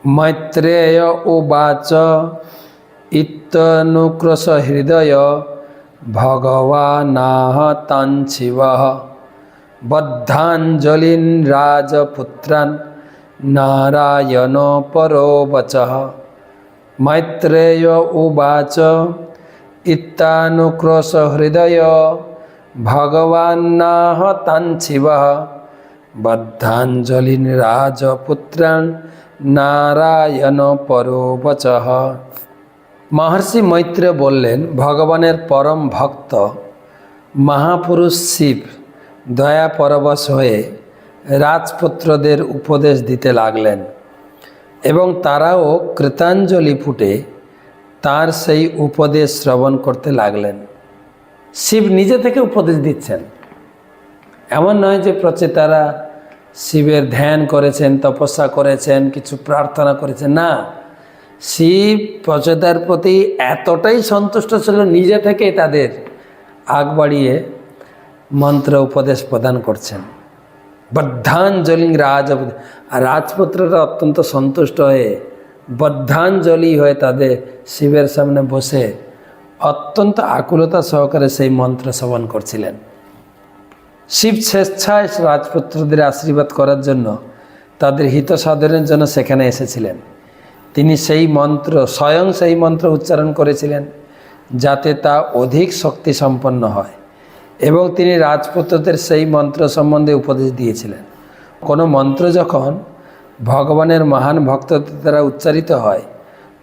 मैत्रेय उवाच इत्यनुक्रश हृदय भगवानाह तान् शिवः बद्धाञ्जलिन् राजपुत्रान् नारायणो परो वचः। मैत्रेय उवाच इत्यानुक्रोश हृदय भगवानाह तान् शिवः बद्धाञ्जलिन् राजपुत्रान् नारायण परो वचः। महर्षि मैत्रेय बोलें भगवानेर परम भक्त महापुरुष शिव दया परवश हये राजपुत्रदेर उपदेश दीते लागलेन एवं ताराओ कृतांजलि फुटे तार सेई उपदेश श्रवण करते लागलेन। शिव निजे थेके उपदेश दिच्छेन, एमन नय जे प्रचेतारा शिवेर ध्यान करेছেন, तपस्या करेছেন, किछु प्रार्थना करेছেন ना, शिव प्रचेतार प्रति एतटाई सन्तुष्ट छिलेन निजे थेके तादेर आग बाड़िए मंत्र उपदेश प्रदान करছেন। बद्धाञ्जलि राजपुत्ररा अत्यंत सन्तुष्ट हये बद्धाञ्जलि हये तादेर शिवेर सामने बसे अत्यंत आकुलता सहकारे सेई मंत्र श्रवण करছিলেন। शिव स्वेच्छाय राजपुत्रদের आशीर्वाद करार जन्य ताদের हित साधনের জন্য সেখানে এসেছিলেন। তিনি সেই মন্ত্র স্বয়ং সেই মন্ত্র উচ্চারণ করেছিলেন যাতে তা অধিক শক্তি সম্পন্ন হয় এবং তিনি রাজপুত্রদের সেই মন্ত্র সম্বন্ধে উপদেশ দিয়েছিলেন। কোনো মন্ত্র যখন ভগবানের মহান ভক্তদের দ্বারা উচ্চারিত হয়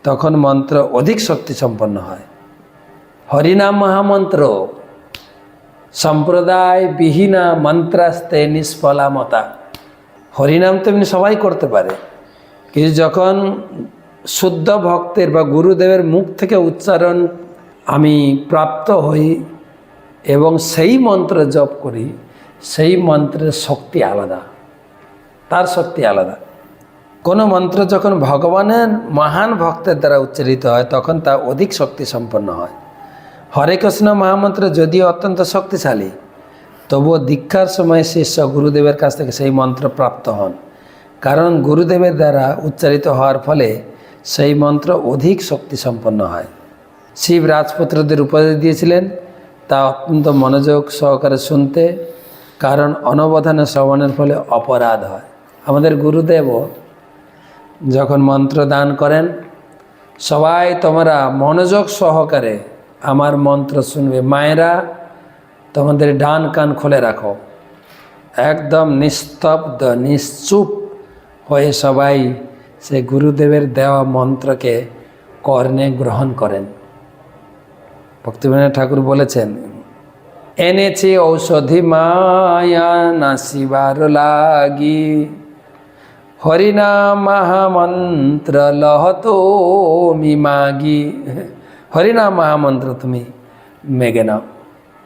তখন মন্ত্র অধিক শক্তি সম্পন্ন হয়। হরিনাম মহামন্ত্র সম্প্রদায় বিহীনা মন্ত্রাস্তে নিষ্ফলা মতা। হরিনাম তো এমনি সবাই করতে পারে, কিন্তু যখন শুদ্ধ ভক্তের বা গুরুদেবের মুখ থেকে উচ্চারণ আমি প্রাপ্ত হই এবং সেই মন্ত্র জপ করি, সেই মন্ত্রের শক্তি আলাদা, তার শক্তি আলাদা। কোনো মন্ত্র যখন ভগবানের মহান ভক্তের দ্বারা উচ্চারিত হয় তখন তা অধিক শক্তি সম্পন্ন হয়। हरे कृष्ण महामंत्र यदिও अत्यंत शक्तिशाली तबुओ दीक्षार समय शिष्य गुरुदेवेर काछ थेके सेई मंत्र प्राप्त हन, कारण गुरुदेवेर द्वारा उच्चारित होवार फले सेई मंत्र अधिक शक्ति सम्पन्न हय। शिव राजपुत्रदेर उपदेश दिएছিলেন ता अत्यंत मनोयोग सहकारे शुनते, कारण अनवधाने श्रवणेर फले अपराध हय। आमादेर गुरुदेवও যখন मंत्र दान करें सबाई तोमरा मनोयोग सहकारे आमार मंत्र सुनबे। मायेरा तोमादेर डान कान खोले राखो, एकदम निस्तब्ध निश्चुप हये सबाई से गुरुदेवेर देवा मंत्र के कर्णे ग्रहण करें। भक्तिविनोद ठाकुर बोलेছেন এনেছি औषधि माया नासिबार লাগি हरिनाम महामंत्र लहतो मिमागी। हरिनाम महामंत्र तुम्हें मेघे नाओ।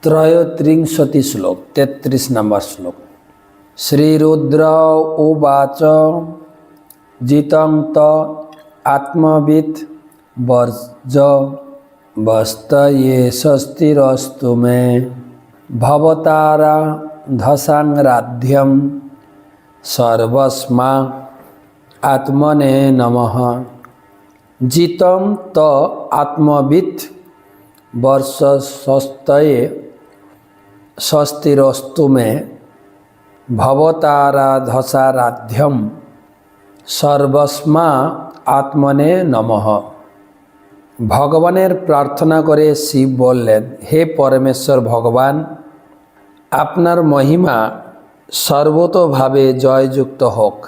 33 श्लोक 33 नंबर श्लोक। श्रीरुद्र उवाच जितं त आत्मवित् वर्ज वस्तये स्वस्तिरस्तु मे भवतारा धसांराध्यं सर्वस्मा आत्मने नमः। जितं त आत्मवित् वर्षस्तये स्वस्तिरस्तु मे भवताराधसाराध्यं सर्वस्मा आत्मने नमः। भगवानेर प्रार्थना करे शिव बोलें हे परमेश्वर भगवान, आपनार महिमा सर्वतोभावे जययुक्त होक।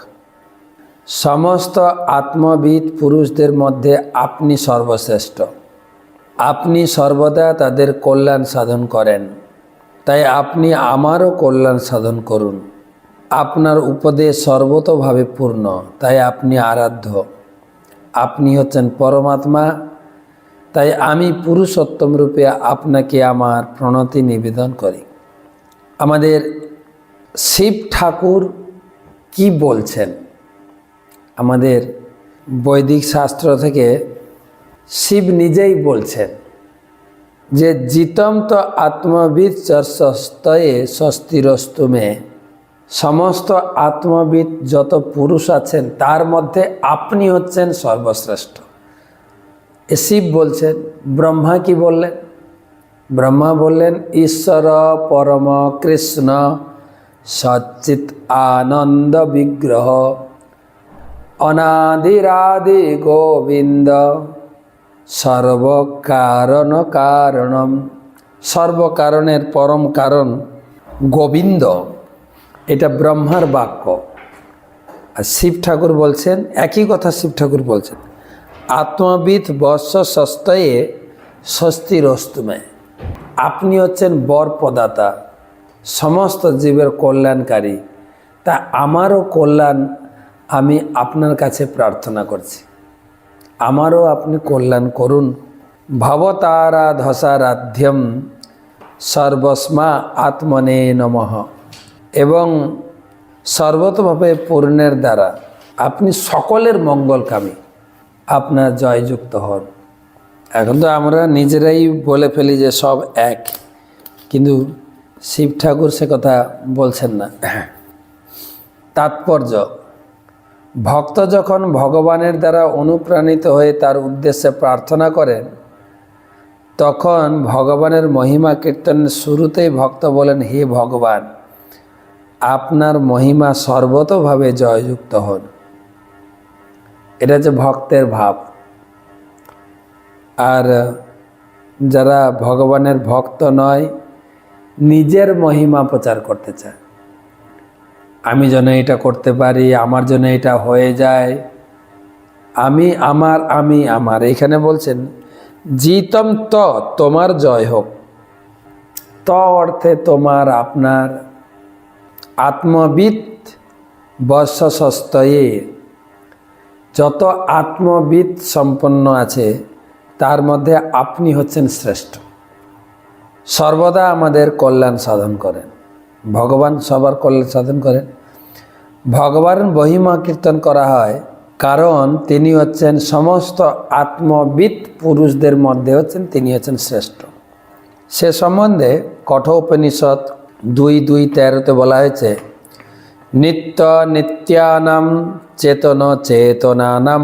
समस्त आत्मविद पुरुषदेर मध्य आपनी सर्वश्रेष्ठ, आपनी सर्वदा तादेर कल्याण साधन करें, ताई आपनी आमारो कल्याण साधन करुन। आपनार उपदेश सर्वतोभावे पूर्ण, ताई आपनी आराध्य। आपनी हच्छेन परमात्मा, ताई आमी पुरुषोत्तम रूपे आपनाके आमार प्रणति निवेदन करी। आमादेर शिव ठाकुर की बोलছেন, আমাদের বৈদিক শাস্ত্র থেকে শিব নিজেই বলছেন যে জিতম তো আত্মবিদ চর্ষস্তয়ে স্বস্তিরস্তু মে সমস্ত আত্মবিদ যত পুরুষ আছেন তার মধ্যে আপনি হচ্ছেন সর্বশ্রেষ্ঠ। শিব বলছেন। ব্রহ্মা কি বললেন? ব্রহ্মা বললেন ঈশ্বর পরম কৃষ্ণ সচ্চিৎ আনন্দ বিগ্রহ অনাদিরাদি গোবিন্দ সর্বকারণ কারণম। সর্বকারণের পরম কারণ গোবিন্দ, এটা ব্রহ্মার বাক্য। আর শিব ঠাকুর বলছেন একই কথা। শিব ঠাকুর বলছেন আত্মবিদ বর্ষ সস্তয়ে স্বস্তিরস্তুমে। আপনি হচ্ছেন বর প্রদাতা, সমস্ত জীবের কল্যাণকারী। তা আমারও কল্যাণ আমি আপনার কাছে প্রার্থনা করছি, আমারও আপনি কল্যাণ করুন। ভবতারাধসারাধ্যম সর্বস্মা আত্মনে নমঃ। এবং সর্বতভাবে পূর্ণের দ্বারা আপনি সকলের মঙ্গলকামী, আপনার জয়যুক্ত হন। এখন তো আমরা নিজেরাই বলে ফেলি যে সব এক, কিন্তু শিব ঠাকুর সে কথা বলছেন না। তাৎপর্য, ভক্ত যখন ভগবানের দ্বারা অনুপ্রাণিত হয়ে তার উদ্দেশ্যে প্রার্থনা করেন, তখন ভগবানের মহিমা কীর্তনের শুরুতেই ভক্ত বলেন হে ভগবান, আপনার মহিমা সর্বতভাবে জয়যুক্ত হন। এটা যে ভক্তের ভাব। আর যারা ভগবানের ভক্ত নয়, নিজের মহিমা প্রচার করতে চায়, আমি যেন এটা করতে পারি, আমার জন্য এটা হয়ে যায়, আমি আমার, আমি আমার। এখানে বলছেন জিতম ত, তোমার জয় হোক। ত অর্থে তোমার, আপনার। আত্মবিদ বর্ষস্তয়ে, যত আত্মবিদ সম্পন্ন আছে তার মধ্যে আপনি হচ্ছেন শ্রেষ্ঠ। সর্বদা আমাদের কল্যাণ সাধন করেন, ভগবান সবার কল্যাণ সাধন করেন। ভগবান মহিমা কীর্তন করা হয় কারণ তিনি হচ্ছেন সমস্ত আত্মবিদ পুরুষদের মধ্যে হচ্ছেন, তিনি হচ্ছেন শ্রেষ্ঠ। সে সম্বন্ধে কঠোপনিষদ 2:2-13 বলা হয়েছে নিত্য নিত্যানাম চেতন চেতনানাম।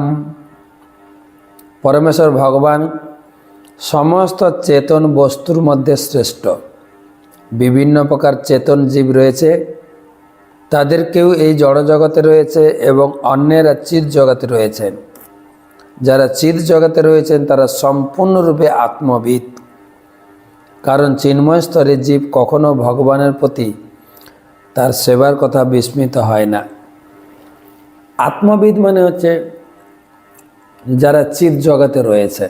পরমেশ্বর ভগবান সমস্ত চেতন বস্তুর মধ্যে শ্রেষ্ঠ। বিভিন্ন প্রকার চেতন জীব রয়েছে, তাদের কেউ এই জড় জগতে রয়েছে এবং অন্যেরা চিৎ জগতে রয়েছেন। যারা চিৎ জগতে রয়েছেন তারা সম্পূর্ণরূপে আত্মবিদ, কারণ চিন্ময় স্তরে জীব কখনো ভগবানের প্রতি তার সেবার কথা বিস্মিত হয় না। আত্মবিদ মানে হচ্ছে যারা চিৎ জগতে রয়েছে।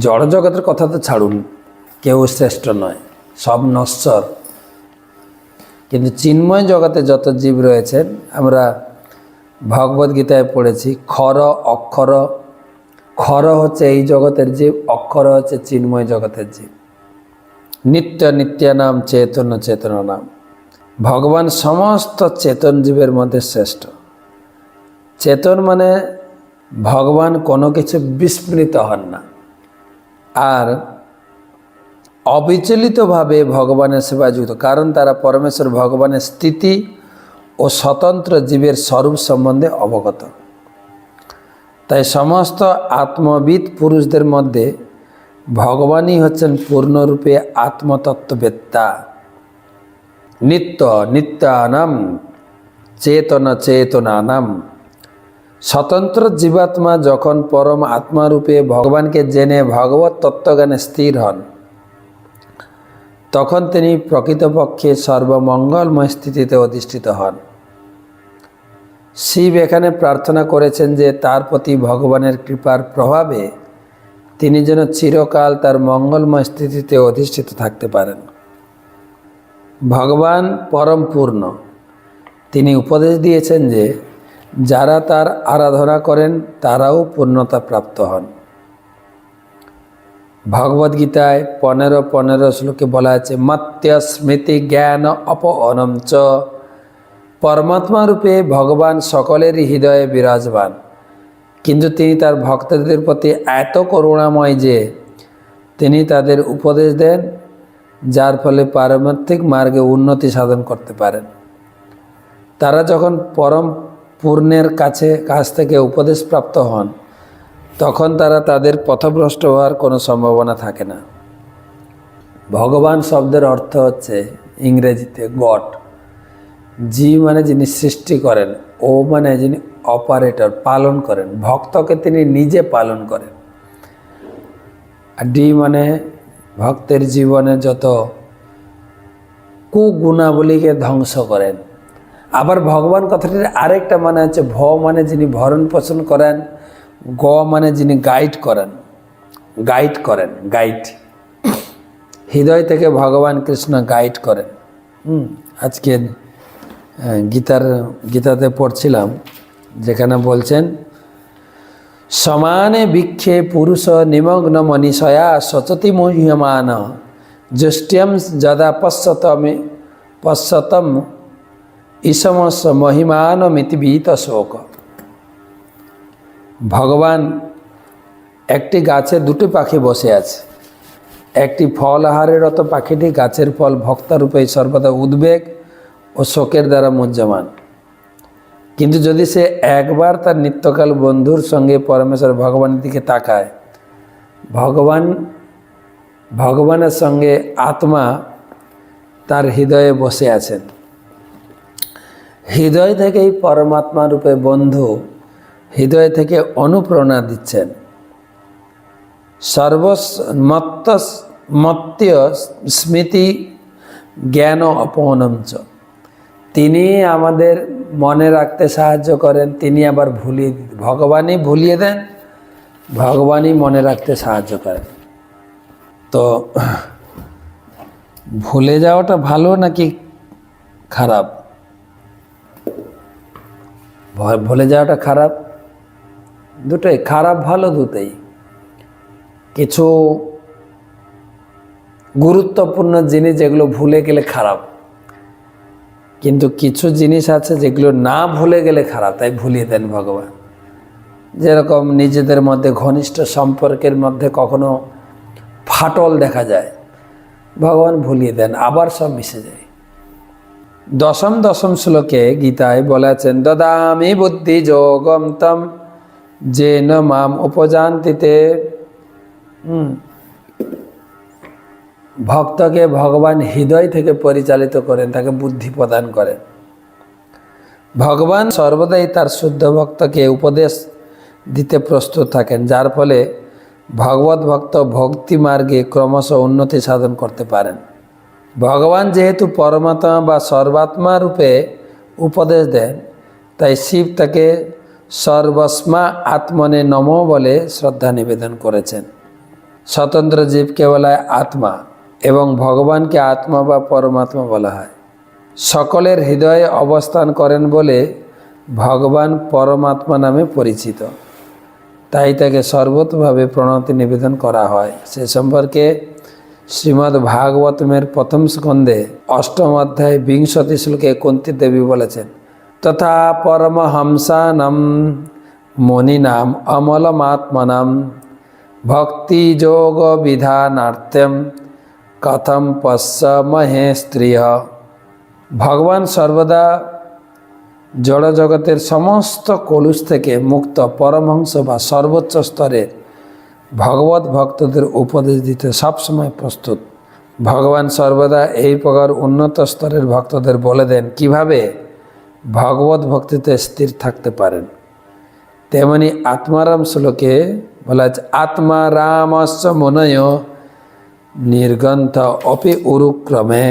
জড় জগতের কথা তো ছাড়ুন, কেউ শ্রেষ্ঠ নয়, সব নশ্বর। কিন্তু চিন্ময় জগতে যত জীব রয়েছেন, আমরা ভগবদ্গীতায় পড়েছি ক্ষর অক্ষর। ক্ষর হচ্ছে এই জগতের জীব, অক্ষর হচ্ছে চিন্ময় জগতের জীব। নিত্য নিত্যানাম চেতন চেতনানাম। ভগবান সমস্ত চেতন জীবের মধ্যে শ্রেষ্ঠ। চেতন মানে ভগবান কোনো কিছু বিস্মৃত হন না, আর অবিচলিতভাবে ভগবানের সেবায় যুক্ত, কারণ তারা পরমেশ্বর ভগবানের স্থিতি ও স্বতন্ত্র জীবের স্বরূপ সম্বন্ধে অবগত। তাই সমস্ত আত্মবিদ পুরুষদের মধ্যে ভগবানই হচ্ছেন পূর্ণরূপে আত্মতত্ত্ববেত্তা। নিত্য নিত্যানাম চেতন চেতনানাম। স্বতন্ত্র জীবাত্মা যখন পরম আত্মারূপে ভগবানকে জেনে ভগবত তত্ত্বজ্ঞানে স্থির হন, তখন তিনি প্রকৃতপক্ষে সর্বমঙ্গলময় স্থিতিতে অধিষ্ঠিত হন। শিব এখানে প্রার্থনা করেছেন যে তার প্রতি ভগবানের কৃপার প্রভাবে তিনি যেন চিরকাল তার মঙ্গলময় স্থিতিতে অধিষ্ঠিত থাকতে পারেন। ভগবান পরম পূর্ণ। তিনি উপদেশ দিয়েছেন যে যারা তার আরাধনা করেন তারাও পূর্ণতা প্রাপ্ত হন। ভগবদ্গীতায় 15 শ্লোকে বলা আছে মত্য স্মৃতি জ্ঞান অপহনম চ। পরমাত্মা রূপে ভগবান সকলেরই হৃদয়ে বিরাজমান, কিন্তু তিনি তার ভক্তদের প্রতি এত করুণাময় যে তিনি তাদের উপদেশ দেন, যার ফলে পারমার্থিক মার্গে উন্নতি সাধন করতে পারেন। তারা যখন পরম পূর্ণের কাছ থেকে উপদেশ প্রাপ্ত হন, তখন তারা তাদের পথভ্রষ্ট হওয়ার কোনো সম্ভাবনা থাকে না। ভগবান শব্দের অর্থ হচ্ছে ইংরেজিতে গড। জি মানে যিনি সৃষ্টি করেন, ও মানে যিনি অপারেটর, পালন করেন, ভক্তকে তিনি নিজে পালন করেন। আর ডি মানে ভক্তের জীবনে যত কুগুণাবলীকে ধ্বংস করেন। আবার ভগবান কথাটির আরেকটা মানে হচ্ছে ভ মানে যিনি ভরণ পোষণ করেন, গ মানে যিনি গাইড করেন। গাইড হৃদয় থেকে ভগবান কৃষ্ণ গাইড করেন। আজকে গীতাতে পড়ছিলাম, যেখানে বলছেন সমানে বৃক্ষে পুরুষ নিমগ্ন মনীষয়া সচতি মুহ্যমান জ্যেষ্ঠ্যম যদা পশ্যতম ঈশমস মহিমান মিতিভীত শোক। ভগবান একটি গাছে দুটি পাখি বসে আছে। একটি ফল আহারেরত পাখিটি গাছের ফল ভক্তারূপে সর্বদা উদ্বেগ ও শোকের দ্বারা মুহ্যমান। কিন্তু যদি সে একবার তার নিত্যকাল বন্ধুর সঙ্গে পরমেশ্বর ভগবানের দিকে তাকায়, ভগবানের সঙ্গে আত্মা তার হৃদয়ে বসে আছেন। হৃদয় থেকেই পরমাত্মা রূপে বন্ধু হৃদয় থেকে অনুপ্রেরণা দিচ্ছেন। মত্য স্মৃতি জ্ঞান অপহনঞ্চ। তিনি আমাদের মনে রাখতে সাহায্য করেন, তিনি আবার ভগবানই ভুলিয়ে দেন, ভগবানই মনে রাখতে সাহায্য করেন। তো ভুলে যাওয়াটা ভালো নাকি খারাপ? ভুলে যাওয়াটা খারাপ? দুটোই খারাপ ভালো, দুটোই। কিছু গুরুত্বপূর্ণ জিনিস যেগুলো ভুলে গেলে খারাপ, কিন্তু কিছু জিনিস আছে যেগুলো না ভুলে গেলে খারাপ, তাই ভুলিয়ে দেন ভগবান। যেরকম নিজেদের মধ্যে ঘনিষ্ঠ সম্পর্কের মধ্যে কখনো ফাটল দেখা যায়, ভগবান ভুলিয়ে দেন, আবার সব মিশে যায়। দশম শ্লোকে গীতায় বলেছেন দদামি বুদ্ধি যোগম তম যেন মাম উপজান্তিতে। ভক্তকে ভগবান হৃদয় থেকে পরিচালিত করেন, তাকে বুদ্ধি প্রদান করেন। ভগবান সর্বদাই তার শুদ্ধ ভক্তকে উপদেশ দিতে প্রস্তুত থাকেন, যার ফলে ভগবত ভক্ত ভক্তি মার্গে ক্রমশ উন্নতি সাধন করতে পারেন। ভগবান যেহেতু পরমাত্মা বা সর্বাত্মা রূপে উপদেশ দেন, তাই শিব তাকে সর্বস্মা আত্মনে নম বলে শ্রদ্ধা নিবেদন করেছেন। স্বতন্ত্র জীবকে বলা হয় আত্মা এবং ভগবানকে আত্মা বা পরমাত্মা বলা হয়। সকলের হৃদয়ে অবস্থান করেন বলে ভগবান পরমাত্মা নামে পরিচিত, তাই তাকে সর্বতভাবে প্রণতি নিবেদন করা হয়। সে সম্পর্কে শ্রীমদ্ ভাগবতমের প্রথম স্কন্ধে 8ম অধ্যায় 20 শ্লোকে কুন্তী দেবী বলেছেন তথা পরমহংসানাম মুনিনাম অমলমাত্মনাম ভক্তি যোগ বিধানার্থম কথম পশ্যমহে স্ত্রিয়। ভগবান সর্বদা জড় জগতের সমস্ত কলুষ থেকে মুক্ত পরমহংস বা সর্বোচ্চ স্তরের ভগবত ভক্তদের উপদেশ দিতে সবসময় প্রস্তুত। ভগবান সর্বদা এই প্রকার উন্নত স্তরের ভক্তদের বলে দেন কিভাবে ভগবত ভক্তিতে স্থির থাকতে পারেন। তেমনি আত্মারাম শ্লোকে বলা আছে আত্মারামস্য মুনয় নির্গন্থ অপি উরুক্রমে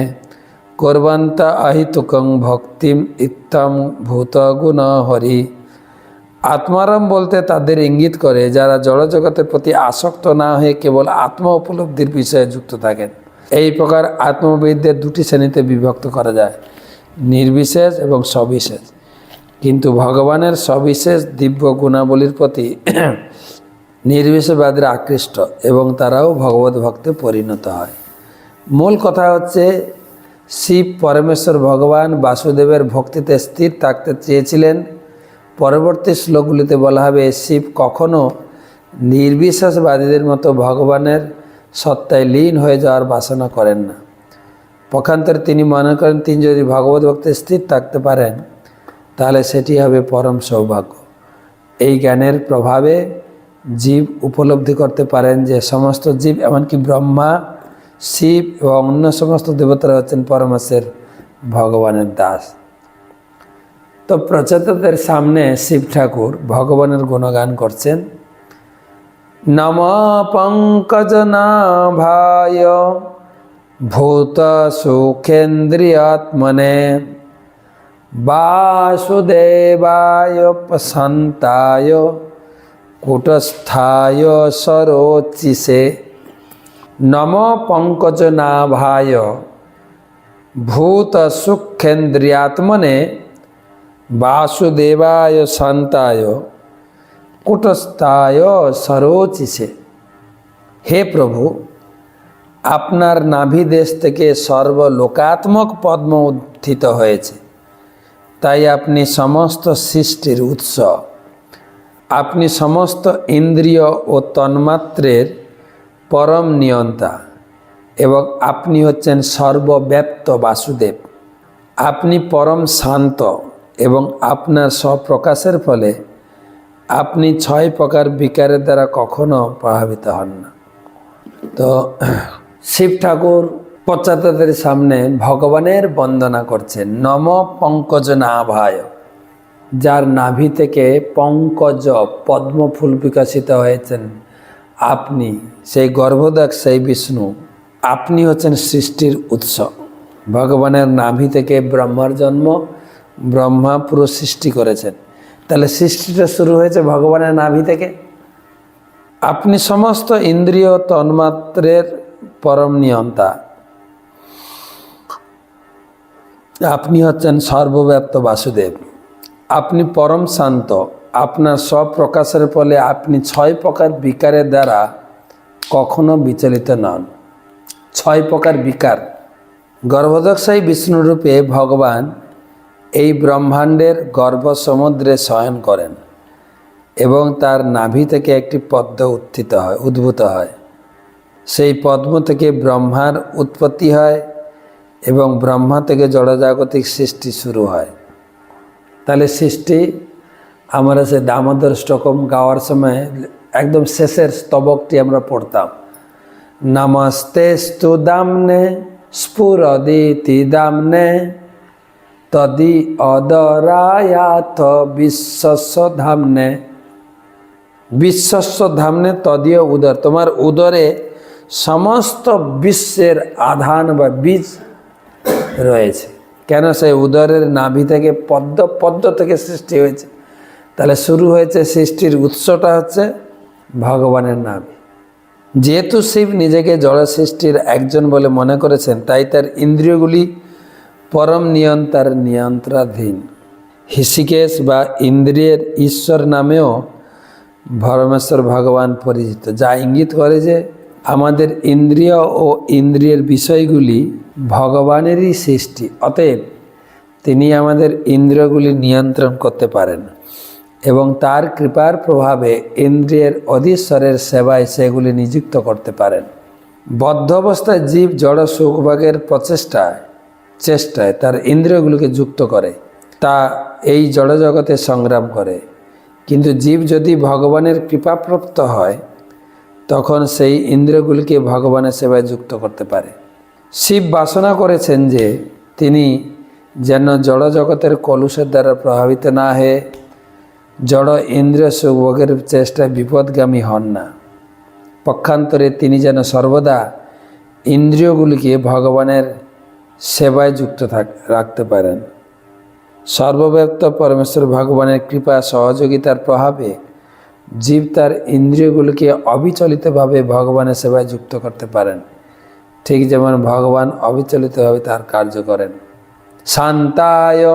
কুর্বন্ত আহিতুকং ভক্তিম ইত্তম ভূত গুণ হরি। আত্মারাম বলতে তাদের ইঙ্গিত করে যারা জড়জগতের প্রতি আসক্ত না হয়ে কেবল আত্ম উপলব্ধির বিষয়ে যুক্ত থাকেন। এই প্রকার আত্মবিদদের দুটি শ্রেণীতে বিভক্ত করা যায়, নির্বিশেষ এবং সবিশেষ। কিন্তু ভগবানের সবিশেষ দিব্য গুণাবলীর প্রতি নির্বিশেষবাদীরা আকৃষ্ট এবং তারাও ভগবত ভক্তে পরিণত হয়। মূল কথা হচ্ছে শিব পরমেশ্বর ভগবান বাসুদেবের ভক্তিতে স্থির থাকতে চেয়েছিলেন। পরবর্তী শ্লোকগুলিতে বলা হবে শিব কখনো নির্বিশেষবাদীদের মতো ভগবানের সত্তায় লীন হয়ে যাওয়ার বাসনা করেন না। পক্ষান্তরে তিনি মনে করেন তিনি যদি ভগবত ভক্তে স্থির থাকতে পারেন তাহলে সেটি হবে পরম সৌভাগ্য। এই জ্ঞানের প্রভাবে জীব উপলব্ধি করতে পারেন যে সমস্ত জীব, এমনকি ব্রহ্মা, শিব এবং অন্য সমস্ত দেবতারা হচ্ছেন পরমেশ্বর ভগবানের দাস। তো প্রচেতাদের সামনে শিব ঠাকুর ভগবানের গুণগান করছেন। নম পঙ্কজনাভায় ভূত সুখেন্দ্রিয়াত্মনে বাসুদেবায় প্রশান্তায় কূটস্থায় সরোচিষে। নম পঙ্কজনাভায় ভূত সুখেন্দ্রিয়াত্মনে বাসুদেবায় শান্তায় কূটস্থায় সরোচিষে। হে প্রভু, আপনার নাভিদেশ থেকে সর্বলোকাত্মক পদ্ম উত্থিত হয়েছে, তাই আপনি সমস্ত সৃষ্টির উৎস। আপনি সমস্ত ইন্দ্রিয় ও তন্মাত্রের পরম নিয়ন্তা এবং আপনি হচ্ছেন সর্বব্যাপ্ত বাসুদেব। আপনি পরম শান্ত এবং আপনার স্বপ্রকাশের ফলে আপনি 6 প্রকার বিকারের দ্বারা কখনো প্রভাবিত হন না। তো শিব ঠাকুর পশ্চাৎদের সামনে ভগবানের বন্দনা করছেন। নম পঙ্কজনাভায়, যার নাভি থেকে পঙ্কজ পদ্মফুল বিকশিত হয়েছেন আপনি, সেই গর্ভদাক, সেই বিষ্ণু, আপনি হচ্ছেন সৃষ্টির উৎস। ভগবানের নাভি থেকে ব্রহ্মার জন্ম, ব্রহ্মা পুরো সৃষ্টি করেছেন। তাহলে সৃষ্টিটা শুরু হয়েছে ভগবানের নাভি থেকে। আপনি সমস্ত ইন্দ্রিয় তন্মাত্রের পরম নিয়ন্তা। আপনি হচ্ছেন সর্বব্যাপ্ত বাসুদেব। আপনি পরম শান্ত। আপনার স্বপ্রকাশের ফলে আপনি 6 প্রকার বিকারের দ্বারা কখনো বিচলিত নন। 6 প্রকার বিকার। গর্ভদক্ষায় বিষ্ণুরূপে ভগবান এই ব্রহ্মাণ্ডের গর্ভ সমুদ্রে শয়ন করেন এবং তার নাভি থেকে একটি পদ্ম উদ্ভূত হয়। সেই পদ্ম থেকে ব্রহ্মার উৎপত্তি হয় এবং ব্রহ্মা থেকে জড়জাগতিক সৃষ্টি শুরু হয়। তাহলে সৃষ্টি, আমরা সে দামোদর স্টকম গাওয়ার সময় একদম শেষের স্তবকটি আমরা পড়তাম। নমস্তেস্তু দাম্নে স্ফুরদিতি দাম্নে তদি অদরায়াথ বিশ্বস্ব ধামনে। বিশ্বস্ব ধামনে তদীয় উদর, তোমার উদরে সমস্ত বিশ্বের আধান বা বীজ রয়েছে। কেন? সেই উদরের নাভি থেকে পদ্ম থেকে সৃষ্টি হয়েছে। তাহলে শুরু হয়েছে সৃষ্টির উৎসটা হচ্ছে ভগবানের নাভি। যেহেতু শিব নিজেকে জড় সৃষ্টির একজন বলে মনে করেছেন, তাই তার ইন্দ্রিয়গুলি পরম নিয়ন্তার নিয়ন্ত্রণাধীন। হৃষিকেশ বা ইন্দ্রিয়ের ঈশ্বর নামেও পরমেশ্বর ভগবান পরিচিত, যা ইঙ্গিত করে যে আমাদের ইন্দ্রিয় ও ইন্দ্রিয়ের বিষয়গুলি ভগবানেরই সৃষ্টি। অতএব তিনি আমাদের ইন্দ্রিয়গুলি নিয়ন্ত্রণ করতে পারেন এবং তার কৃপার প্রভাবে ইন্দ্রিয়ের অধীশ্বরের সেবায় সেগুলি নিযুক্ত করতে পারেন। বদ্ধ অবস্থায় জীব জড় সুখভোগের চেষ্টায় তার ইন্দ্রিয়গুলিকে যুক্ত করে, তা এই জড়জগতে সংগ্রাম করে। কিন্তু জীব যদি ভগবানের কৃপাপ্রাপ্ত হয়, তখন সেই ইন্দ্রিয়গুলিকে ভগবানের সেবায় যুক্ত করতে পারে। শিব বাসনা করেছেন যে তিনি যেন জড়জগতের কলুষের দ্বারা প্রভাবিত না হয়ে জড় ইন্দ্রিয় সুখভোগের চেষ্টায় বিপদগামী হন না। পক্ষান্তরে তিনি যেন সর্বদা ইন্দ্রিয়গুলিকে ভগবানের সেবায় যুক্ত রাখতে পারেন। সর্বব্যাপ্ত পরমেশ্বর ভগবানের কৃপা সহযোগিতার প্রভাবে জীব তার ইন্দ্রিয়গুলিকে অবিচলিতভাবে ভগবানের সেবায় যুক্ত করতে পারেন, ঠিক যেমন ভগবান অবিচলিতভাবে তার কার্য করেন। শান্তায়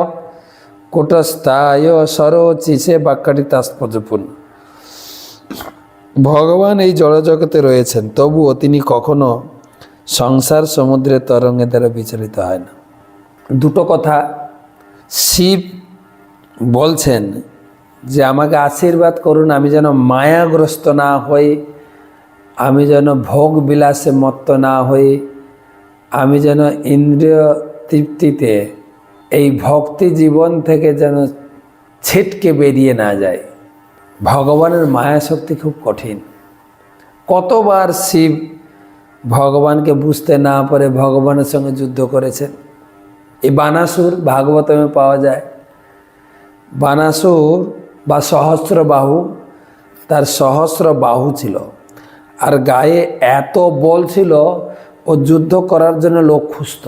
কূটস্থায় সরোচিষে বাক্যটি তাৎপর্যপূর্ণ। ভগবান এই জড়জগতে রয়েছেন, তবুও তিনি কখনো সংসার সমুদ্রের তরঙ্গের দ্বারা বিচলিত হয় না। দুটো কথা শিব বলছেন যে আমাকে আশীর্বাদ করুন, আমি যেন মায়াগ্রস্ত না হই, আমি যেন ভোগ বিলাসে মত্ত না হই, আমি যেন ইন্দ্রিয় তৃপ্তিতে এই ভক্তি জীবন থেকে যেন ছিটকে বেরিয়ে না যায়। ভগবানের মায়া শক্তি খুব কঠিন। কতবার শিব ভগবানকে বুঝতে না পারে ভগবানের সঙ্গে যুদ্ধ করেছেন। এই বানাসুর ভাগবতমে পাওয়া যায়। বানাসুর বা সহস্র বাহু, তার সহস্র বাহু ছিল আর গায়ে এত বল ছিল, ও যুদ্ধ করার জন্য লোক খুঁজত।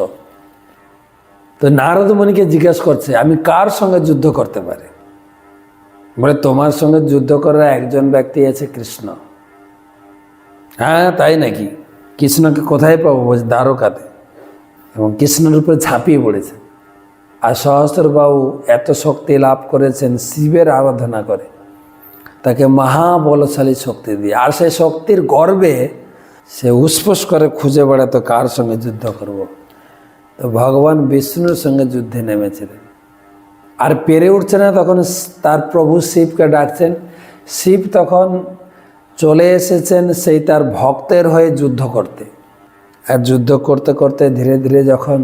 তো নারদ মুনিকে জিজ্ঞেস করছে, আমি কার সঙ্গে যুদ্ধ করতে পারি? বলে, তোমার সঙ্গে যুদ্ধ করার একজন ব্যক্তি আছে, কৃষ্ণ। হ্যাঁ, তাই নাকি? কৃষ্ণকে কোথায় পাবো? বলছে, দ্বারকাতে। এবং কৃষ্ণের উপরে ঝাঁপিয়ে পড়েছে। আর সহস্রবাহু এত শক্তি লাভ করেছেন শিবের আরাধনা করে, তাকে মহাবলশালী শক্তি দিয়ে। আর সেই শক্তির গর্বে সে উসফুস করে খুঁজে বেড়াতো কার সঙ্গে যুদ্ধ করব। তো ভগবান বিষ্ণুর সঙ্গে যুদ্ধে নেমেছিলেন। আর পেরে উঠছে না, তখন তার প্রভু শিবকে ডাকছেন। শিব তখন চলে এসেছেন সেই তার ভক্তের হয়ে যুদ্ধ করতে। আর যুদ্ধ করতে করতে ধীরে ধীরে যখন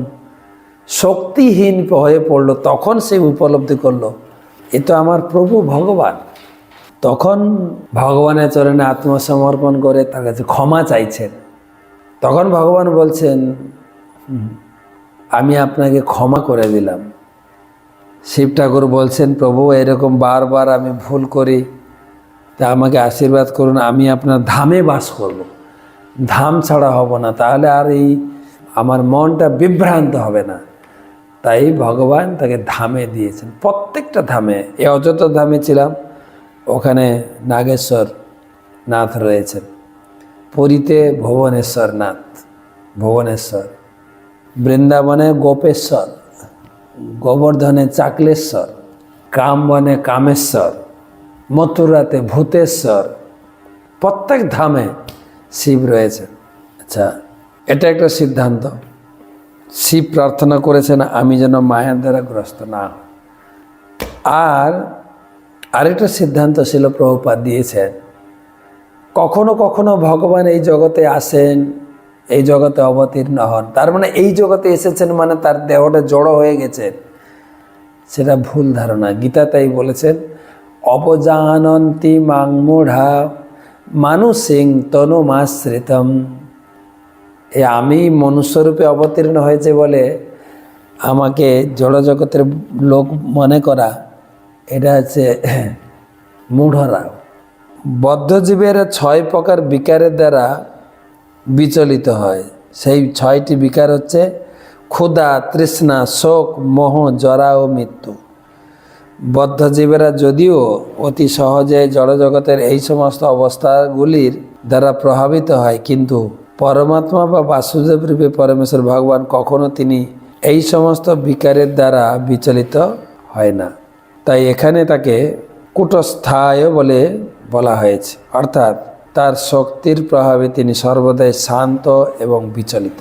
শক্তিহীন হয়ে পড়লো, তখন সে উপলব্ধি করলো, এ তো আমার প্রভু ভগবান। তখন ভগবানের চরণে আত্মসমর্পণ করে তার কাছে ক্ষমা চাইছেন। তখন ভগবান বলছেন, আমি আপনাকে ক্ষমা করে দিলাম। শিব ঠাকুর বলছেন, প্রভু এরকম বারবার আমি ভুল করি, তা আমাকে আশীর্বাদ করুন, আমি আপনার ধামে বাস করব, ধাম ছাড়া হব না, তাহলে আর এই আমার মনটা বিভ্রান্ত হবে না। তাই ভগবান তাকে ধামে দিয়েছেন, প্রত্যেকটা ধামে। এই অযোধ্যা ধামে ছিলাম, ওখানে নাগেশ্বর নাথ রয়েছেন। পুরীতে ভুবনেশ্বর নাথ, ভুবনেশ্বর। বৃন্দাবনে গোপেশ্বর, গোবর্ধনে চাকলেশ্বর, কামবনে কামেশ্বর, মথুরাতে ভূতেশ্বর। প্রত্যেক ধামে শিব রয়েছেন। আচ্ছা, এটা একটা সিদ্ধান্ত। শিব প্রার্থনা করেছেন আমি যেন মায়ার দ্বারা গ্রস্ত না হই। আর আরেকটা সিদ্ধান্ত ছিল প্রভুপাদ দিয়েছেন, কখনো কখনো ভগবান এই জগতে আসেন, এই জগতে অবতীর্ণ হন। তার মানে এই জগতে এসেছেন মানে তার দেহটা জড়ো হয়ে গেছে, সেটা ভুল ধারণা। গীতা তাই বলেছেন, অবজানন্তি মাং মূঢ়া মানুষিং তনুমাশ্রিতম। এ আমি মনুষ্যরূপে অবতীর্ণ হয়েছে বলে আমাকে জড়জগতের লোক মনে করা, এটা হচ্ছে মূঢ়রা। বদ্ধজীবের 6 প্রকার বিকারের দ্বারা বিচলিত হয়। সেই 6টি বিকার হচ্ছে ক্ষুধা, তৃষ্ণা, শোক, মোহ, জরা ও মৃত্যু। বদ্ধজীবেরা যদিও অতি সহজে জড়জগতের এই সমস্ত অবস্থাগুলির দ্বারা প্রভাবিত হয়, কিন্তু পরমাত্মা বা বাসুদেব রূপে পরমেশ্বর ভগবান কখনো তিনি এই সমস্ত বিকারের দ্বারা বিচলিত হয় না। তাই এখানে তাকে কূটস্থায় বলে বলা হয়েছে, অর্থাৎ তার শক্তির প্রভাবে তিনি সর্বদাই শান্ত এবং বিচলিত।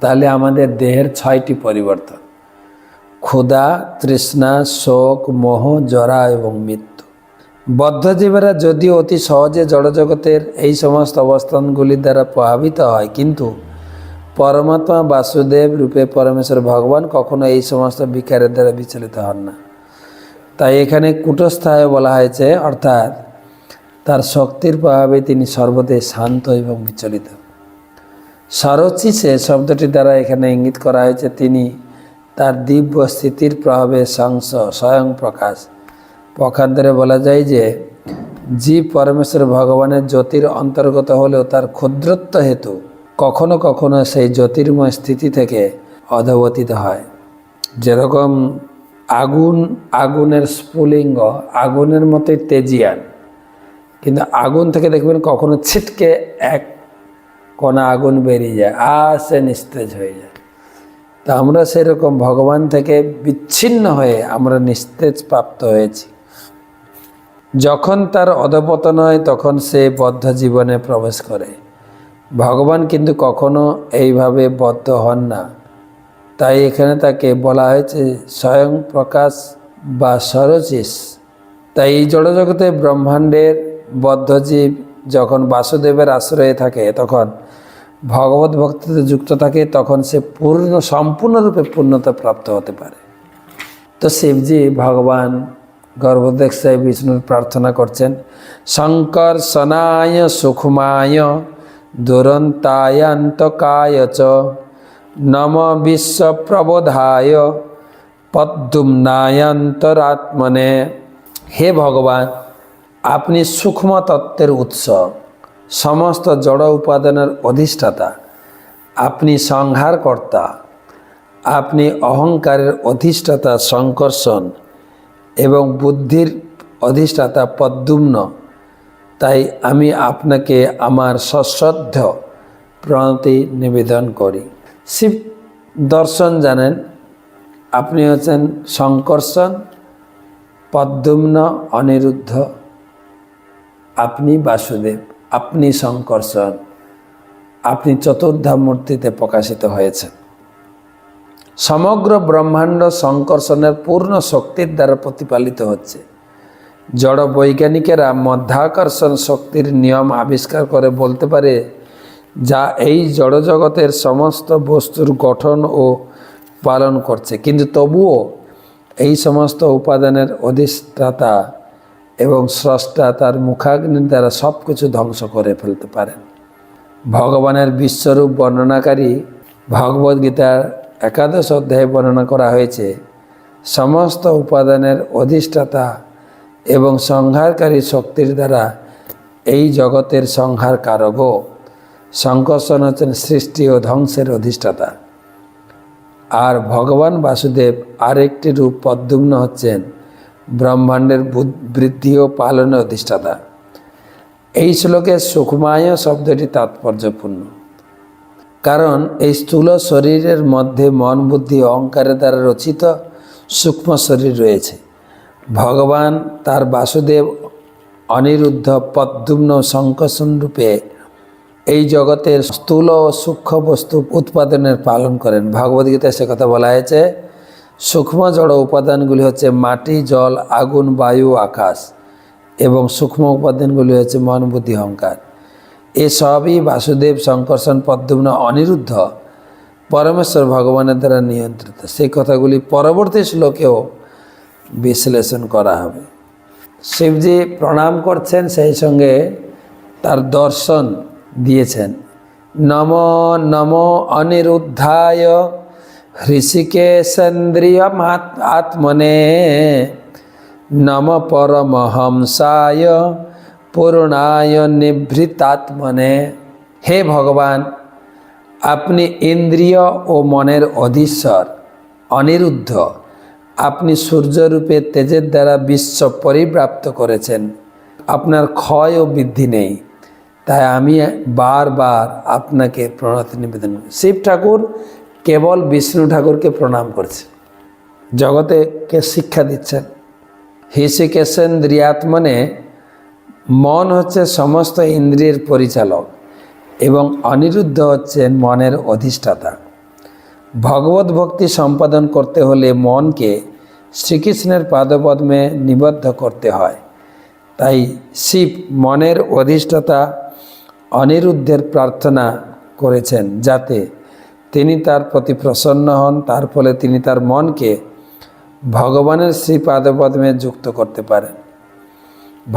তাহলে আমাদের দেহের 6টি পরিবর্তন: ক্ষুধা, তৃষ্ণা, শোক, মোহ, জরা এবং মৃত্যু। বদ্ধজীবেরা যদিও অতি সহজে জড়জগতের এই সমস্ত অবস্থানগুলির দ্বারা প্রভাবিত হয়, কিন্তু পরমাত্মা বাসুদেব রূপে পরমেশ্বর ভগবান কখনো এই সমস্ত বিকারের দ্বারা বিচলিত হন না। তাই এখানে কূটস্থায় বলা হয়েছে, অর্থাৎ তার শক্তির প্রভাবে তিনি সর্বদাই শান্ত এবং বিচলিত। সরচিসে শব্দটি দ্বারা এখানে ইঙ্গিত করা হয়েছে তিনি তার দিব্য স্থিতির প্রভাবে স্বয়ং প্রকাশ। পক্ষান্তরে বলা যায় যে জীব পরমেশ্বর ভগবানের জ্যোতির অন্তর্গত হলেও তার ক্ষুদ্রত্ব হেতু কখনো কখনো সেই জ্যোতির্ময় স্থিতি থেকে অধঃপতিত হয়। যেরকম আগুনের স্ফুলিঙ্গ আগুনের মতোই তেজিয়ান, কিন্তু আগুন থেকে দেখবেন কখনো ছিটকে এক কণা আগুন বেরিয়ে যায়, আর সে নিস্তেজ হয়ে যায়। তা আমরা সেরকম ভগবান থেকে বিচ্ছিন্ন হয়ে আমরা নিস্তেজ প্রাপ্ত হয়েছি। যখন তার অধঃপতন হয় তখন সে বদ্ধ জীবনে প্রবেশ করে। ভগবান কিন্তু কখনো এইভাবে বদ্ধ হন না। তাই এখানে তাকে বলা হয়েছে স্বয়ং প্রকাশ বা সরচিস। তাই এই জড়জগতে ব্রহ্মাণ্ডের বদ্ধজীব যখন বাসুদেবের আশ্রয়ে থাকে, তখন ভগবত ভক্তিতে যুক্ত থাকে, তখন সে সম্পূর্ণরূপে পূর্ণতা প্রাপ্ত হতে পারে। তো শিবজি ভগবান গর্ভদেশায় বিষ্ণুর প্রার্থনা করছেন, শঙ্কর সনায় সুখমায় দুরন্তায়ান্তকায় চ নম বিশ্বপ্রবোধায় পদ্মুম্নায়ান্তরাত্মনে। হে ভগবান, আপনি সূক্ষ্ম তত্ত্বের উৎস, সমস্ত জড় উপাদানের অধিষ্ঠাতা, আপনি সংহারকর্তা, আপনি অহংকারের অধিষ্ঠাতা সংকর্ষণ এবং বুদ্ধির অধিষ্ঠাতা পদ্মুম্ন। তাই আমি আপনাকে আমার সশ্রদ্ধ প্রণতি নিবেদন করি। শিব দর্শন জানেন, আপনি হচ্ছেন সংকর্ষণ, পদ্মুম্ন, অনিরুদ্ধ, আপনি বাসুদেব, আপনি সংকর্ষণ, আপনি চতুর্ধা মূর্তিতে প্রকাশিত হয়েছেন। সমগ্র ব্রহ্মাণ্ড সংকর্ষণের পূর্ণ শক্তির দ্বারা প্রতিপালিত হচ্ছে। জড় বৈজ্ঞানিকেরা মধ্যাকর্ষণ শক্তির নিয়ম আবিষ্কার করে বলতে পারে, যা এই জড়জগতের সমস্ত বস্তুর গঠন ও পালন করছে, কিন্তু তবুও এই সমস্ত উপাদানের অধিষ্ঠাতা এবং স্রষ্টা তার মুখাগ্নির দ্বারা সব কিছু ধ্বংস করে ফেলতে পারেন। ভগবানের বিশ্বরূপ বর্ণনাকারী ভগবদ্গীতার 11 অধ্যায়ে বর্ণনা করা হয়েছে, সমস্ত উপাদানের অধিষ্ঠাতা এবং সংহারকারী শক্তির দ্বারা এই জগতের সংহার কারকও। সংকর্ষণ হচ্ছেন সৃষ্টি ও ধ্বংসের অধিষ্ঠাতা, আর ভগবান বাসুদেব আরেকটি রূপ পদ্মুম্ন হচ্ছেন ব্রহ্মাণ্ডের বৃদ্ধি ও পালনের অধিষ্ঠাতা। এই শ্লোকে সুখমায় শব্দটি তাৎপর্যপূর্ণ, কারণ এই স্থূল শরীরের মধ্যে মন, বুদ্ধি, অহংকারের দ্বারা রচিত সূক্ষ্ম শরীর রয়েছে। ভগবান তার বাসুদেব অনিরুদ্ধ পদ্মুম্ন সংকর্ষণ রূপে এই জগতের স্থূল ও সূক্ষ্ম বস্তু উৎপাদনের পালন করেন। ভগবদ্গীতায় সে কথা বলা হয়েছে, সূক্ষ্ম জড় উপাদানগুলি হচ্ছে মাটি, জল, আগুন, বায়ু, আকাশ, এবং সূক্ষ্ম উপাদানগুলি হচ্ছে মন, বুদ্ধি, অহংকার। এসবই বাসুদেব সংকর্ষণ পদ্মুম্ন অনিরুদ্ধ পরমেশ্বর ভগবানের দ্বারা নিয়ন্ত্রিত। সেই কথাগুলি পরবর্তী শ্লোকেও বিশ্লেষণ করা হবে। শিবজি প্রণাম করছেন, সেই সঙ্গে তার দর্শন দিয়েছেন। নম নম অনিরুদ্ধায় হৃষিকেশেন্দ্রিয় আত্মনে নম পরমহংসায় পূর্ণায় নিভৃতাত্মনে। হে ভগবান, আপনি ইন্দ্রিয় ও মনের অধীশ্বর, অনিরুদ্ধ। আপনি সূর্যরূপে তেজের দ্বারা বিশ্ব পরিব্যাপ্ত করেছেন। আপনার ক্ষয় ও বৃদ্ধি নেই, তাই আমি বারবার আপনাকে প্রণতি নিবেদন করি। শিব ঠাকুর কেবল বিষ্ণু ঠাকুরকে প্রণাম করছে, জগতে কে শিক্ষা দিচ্ছেন। হৃষিকেশেন্দ্রিয়াত্মনে, মন হচ্ছে সমস্ত ইন্দ্রিয়ের পরিচালক এবং অনিরুদ্ধ হচ্ছেন মনের অধিষ্ঠাতা। ভগবত ভক্তি সম্পাদন করতে হলে মনকে শ্রীকৃষ্ণের পাদপদ্মে নিবদ্ধ করতে হয়। তাই শিব মনের অধিষ্ঠাতা অনিরুদ্ধের প্রার্থনা করেছেন, যাতে তিনি তার প্রতি প্রসন্ন হন। তার ফলে তিনি তার মনকে ভগবানের শ্রী পাদপদ্মে যুক্ত করতে পারেন।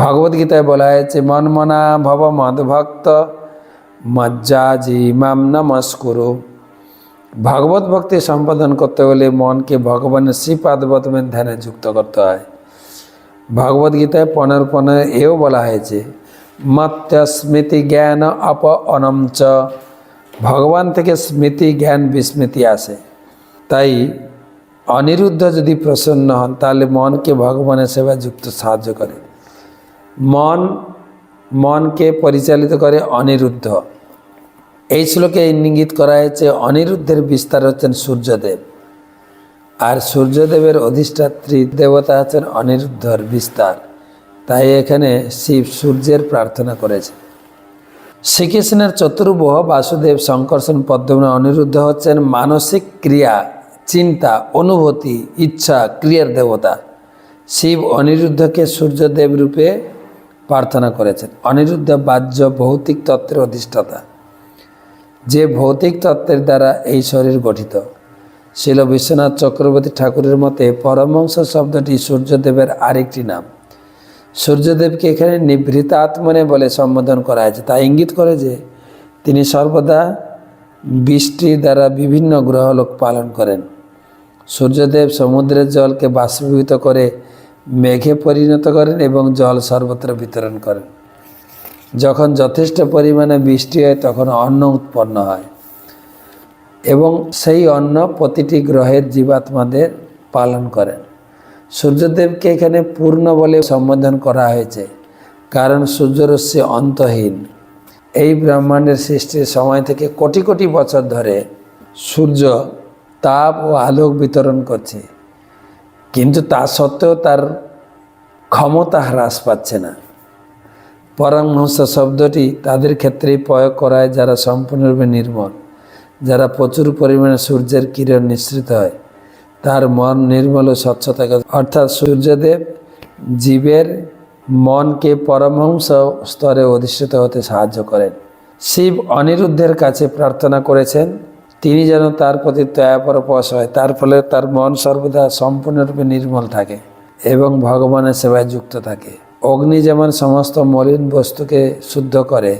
ভগবদ্গীতায় বলা হয়েছে, মনমনা ভব মদ্ভক্ত মজ্জাজি মাম নমস্কুরু। ভাগবত ভক্তি সম্পাদন করতে হলে মনকে ভগবানের শ্রীপাদপদ্মের ধ্যানে যুক্ত করতে হয়। ভগবদ্গীতায় 15 এও বলা হয়েছে, মত্য স্মৃতি জ্ঞান অপ অনমচ। ভগবান থেকে স্মৃতি, জ্ঞান, বিস্মৃতি আসে। তাই অনিরুদ্ধ যদি প্রসন্ন হন, তাহলে মনকে ভগবানের সেবা যুক্ত সাহায্য করে। মনকে পরিচালিত করে অনিরুদ্ধ। এই শ্লোকে ইঙ্গিত করা হয়েছে, অনিরুদ্ধের বিস্তার হচ্ছেন সূর্যদেব, আর সূর্যদেবের অধিষ্ঠাত্রী দেবতা হচ্ছেন অনিরুদ্ধর বিস্তার। তাই এখানে শিব সূর্যের প্রার্থনা করেছে। শ্রীকৃষ্ণের চতুর্ভুজ বাসুদেব সংকর্ষণ পদ্মুম্ন অনিরুদ্ধ হচ্ছেন মানসিক ক্রিয়া, চিন্তা, অনুভূতি, ইচ্ছা, ক্রিয়ার দেবতা। শিব অনিরুদ্ধকে সূর্যদেব রূপে প্রার্থনা করেছেন। অনিরুদ্ধ বাহ্য ভৌতিক তত্ত্বের অধিষ্ঠাতা, যে ভৌতিক তত্ত্বের দ্বারা এই শরীর গঠিত। শিল বিশ্বনাথ চক্রবর্তী ঠাকুরের মতে পরমহংস শব্দটি সূর্যদেবের আরেকটি নাম। সূর্যদেবকে এখানে নিভৃত আত্মনে বলে সম্বোধন করা হয়েছে, তা ইঙ্গিত করে যে তিনি সর্বদা বৃষ্টি দ্বারা বিভিন্ন গ্রহলোক পালন করেন। সূর্যদেব সমুদ্রের জলকে বাষ্পীভূত করে মেঘে পরিণত করেন এবং জল সর্বত্র বিতরণ করেন। যখন যথেষ্ট পরিমাণে বৃষ্টি হয় তখন অন্ন উৎপন্ন হয় এবং সেই অন্ন প্রতিটি গ্রহের জীবাত্মাদের পালন করেন। সূর্যদেবকে এখানে পূর্ণ বলে সম্বোধন করা হয়েছে, কারণ সূর্যরশ্মি অন্তহীন। এই ব্রহ্মাণ্ডের সৃষ্টির সময় থেকে কোটি কোটি বছর ধরে সূর্য তাপ ও আলোক বিতরণ করছে, কিন্তু তা সত্ত্বেও তার ক্ষমতা হ্রাস পাচ্ছে না। পরমহংস শব্দটি তাদের ক্ষেত্রেই প্রয়োগ করা হয় যারা সম্পূর্ণরূপে নির্মল, যারা প্রচুর পরিমাণে সূর্যের কিরণ নিঃসৃত হয়, তার মন নির্মল ও স্বচ্ছ থাকে। অর্থাৎ সূর্যদেব জীবের মনকে পরমহংস স্তরে অধিষ্ঠিত হতে সাহায্য করেন। শিব অনিরুদ্ধের কাছে প্রার্থনা করেছেন তিনি যেন তার প্রতি দয়াপরবশ হয়, তার ফলে তার মন সর্বদা সম্পূর্ণরূপে নির্মল থাকে এবং ভগবানের সেবায় যুক্ত থাকে। অগ্নি যেমন সমস্ত মলিন বস্তুকে শুদ্ধ করে,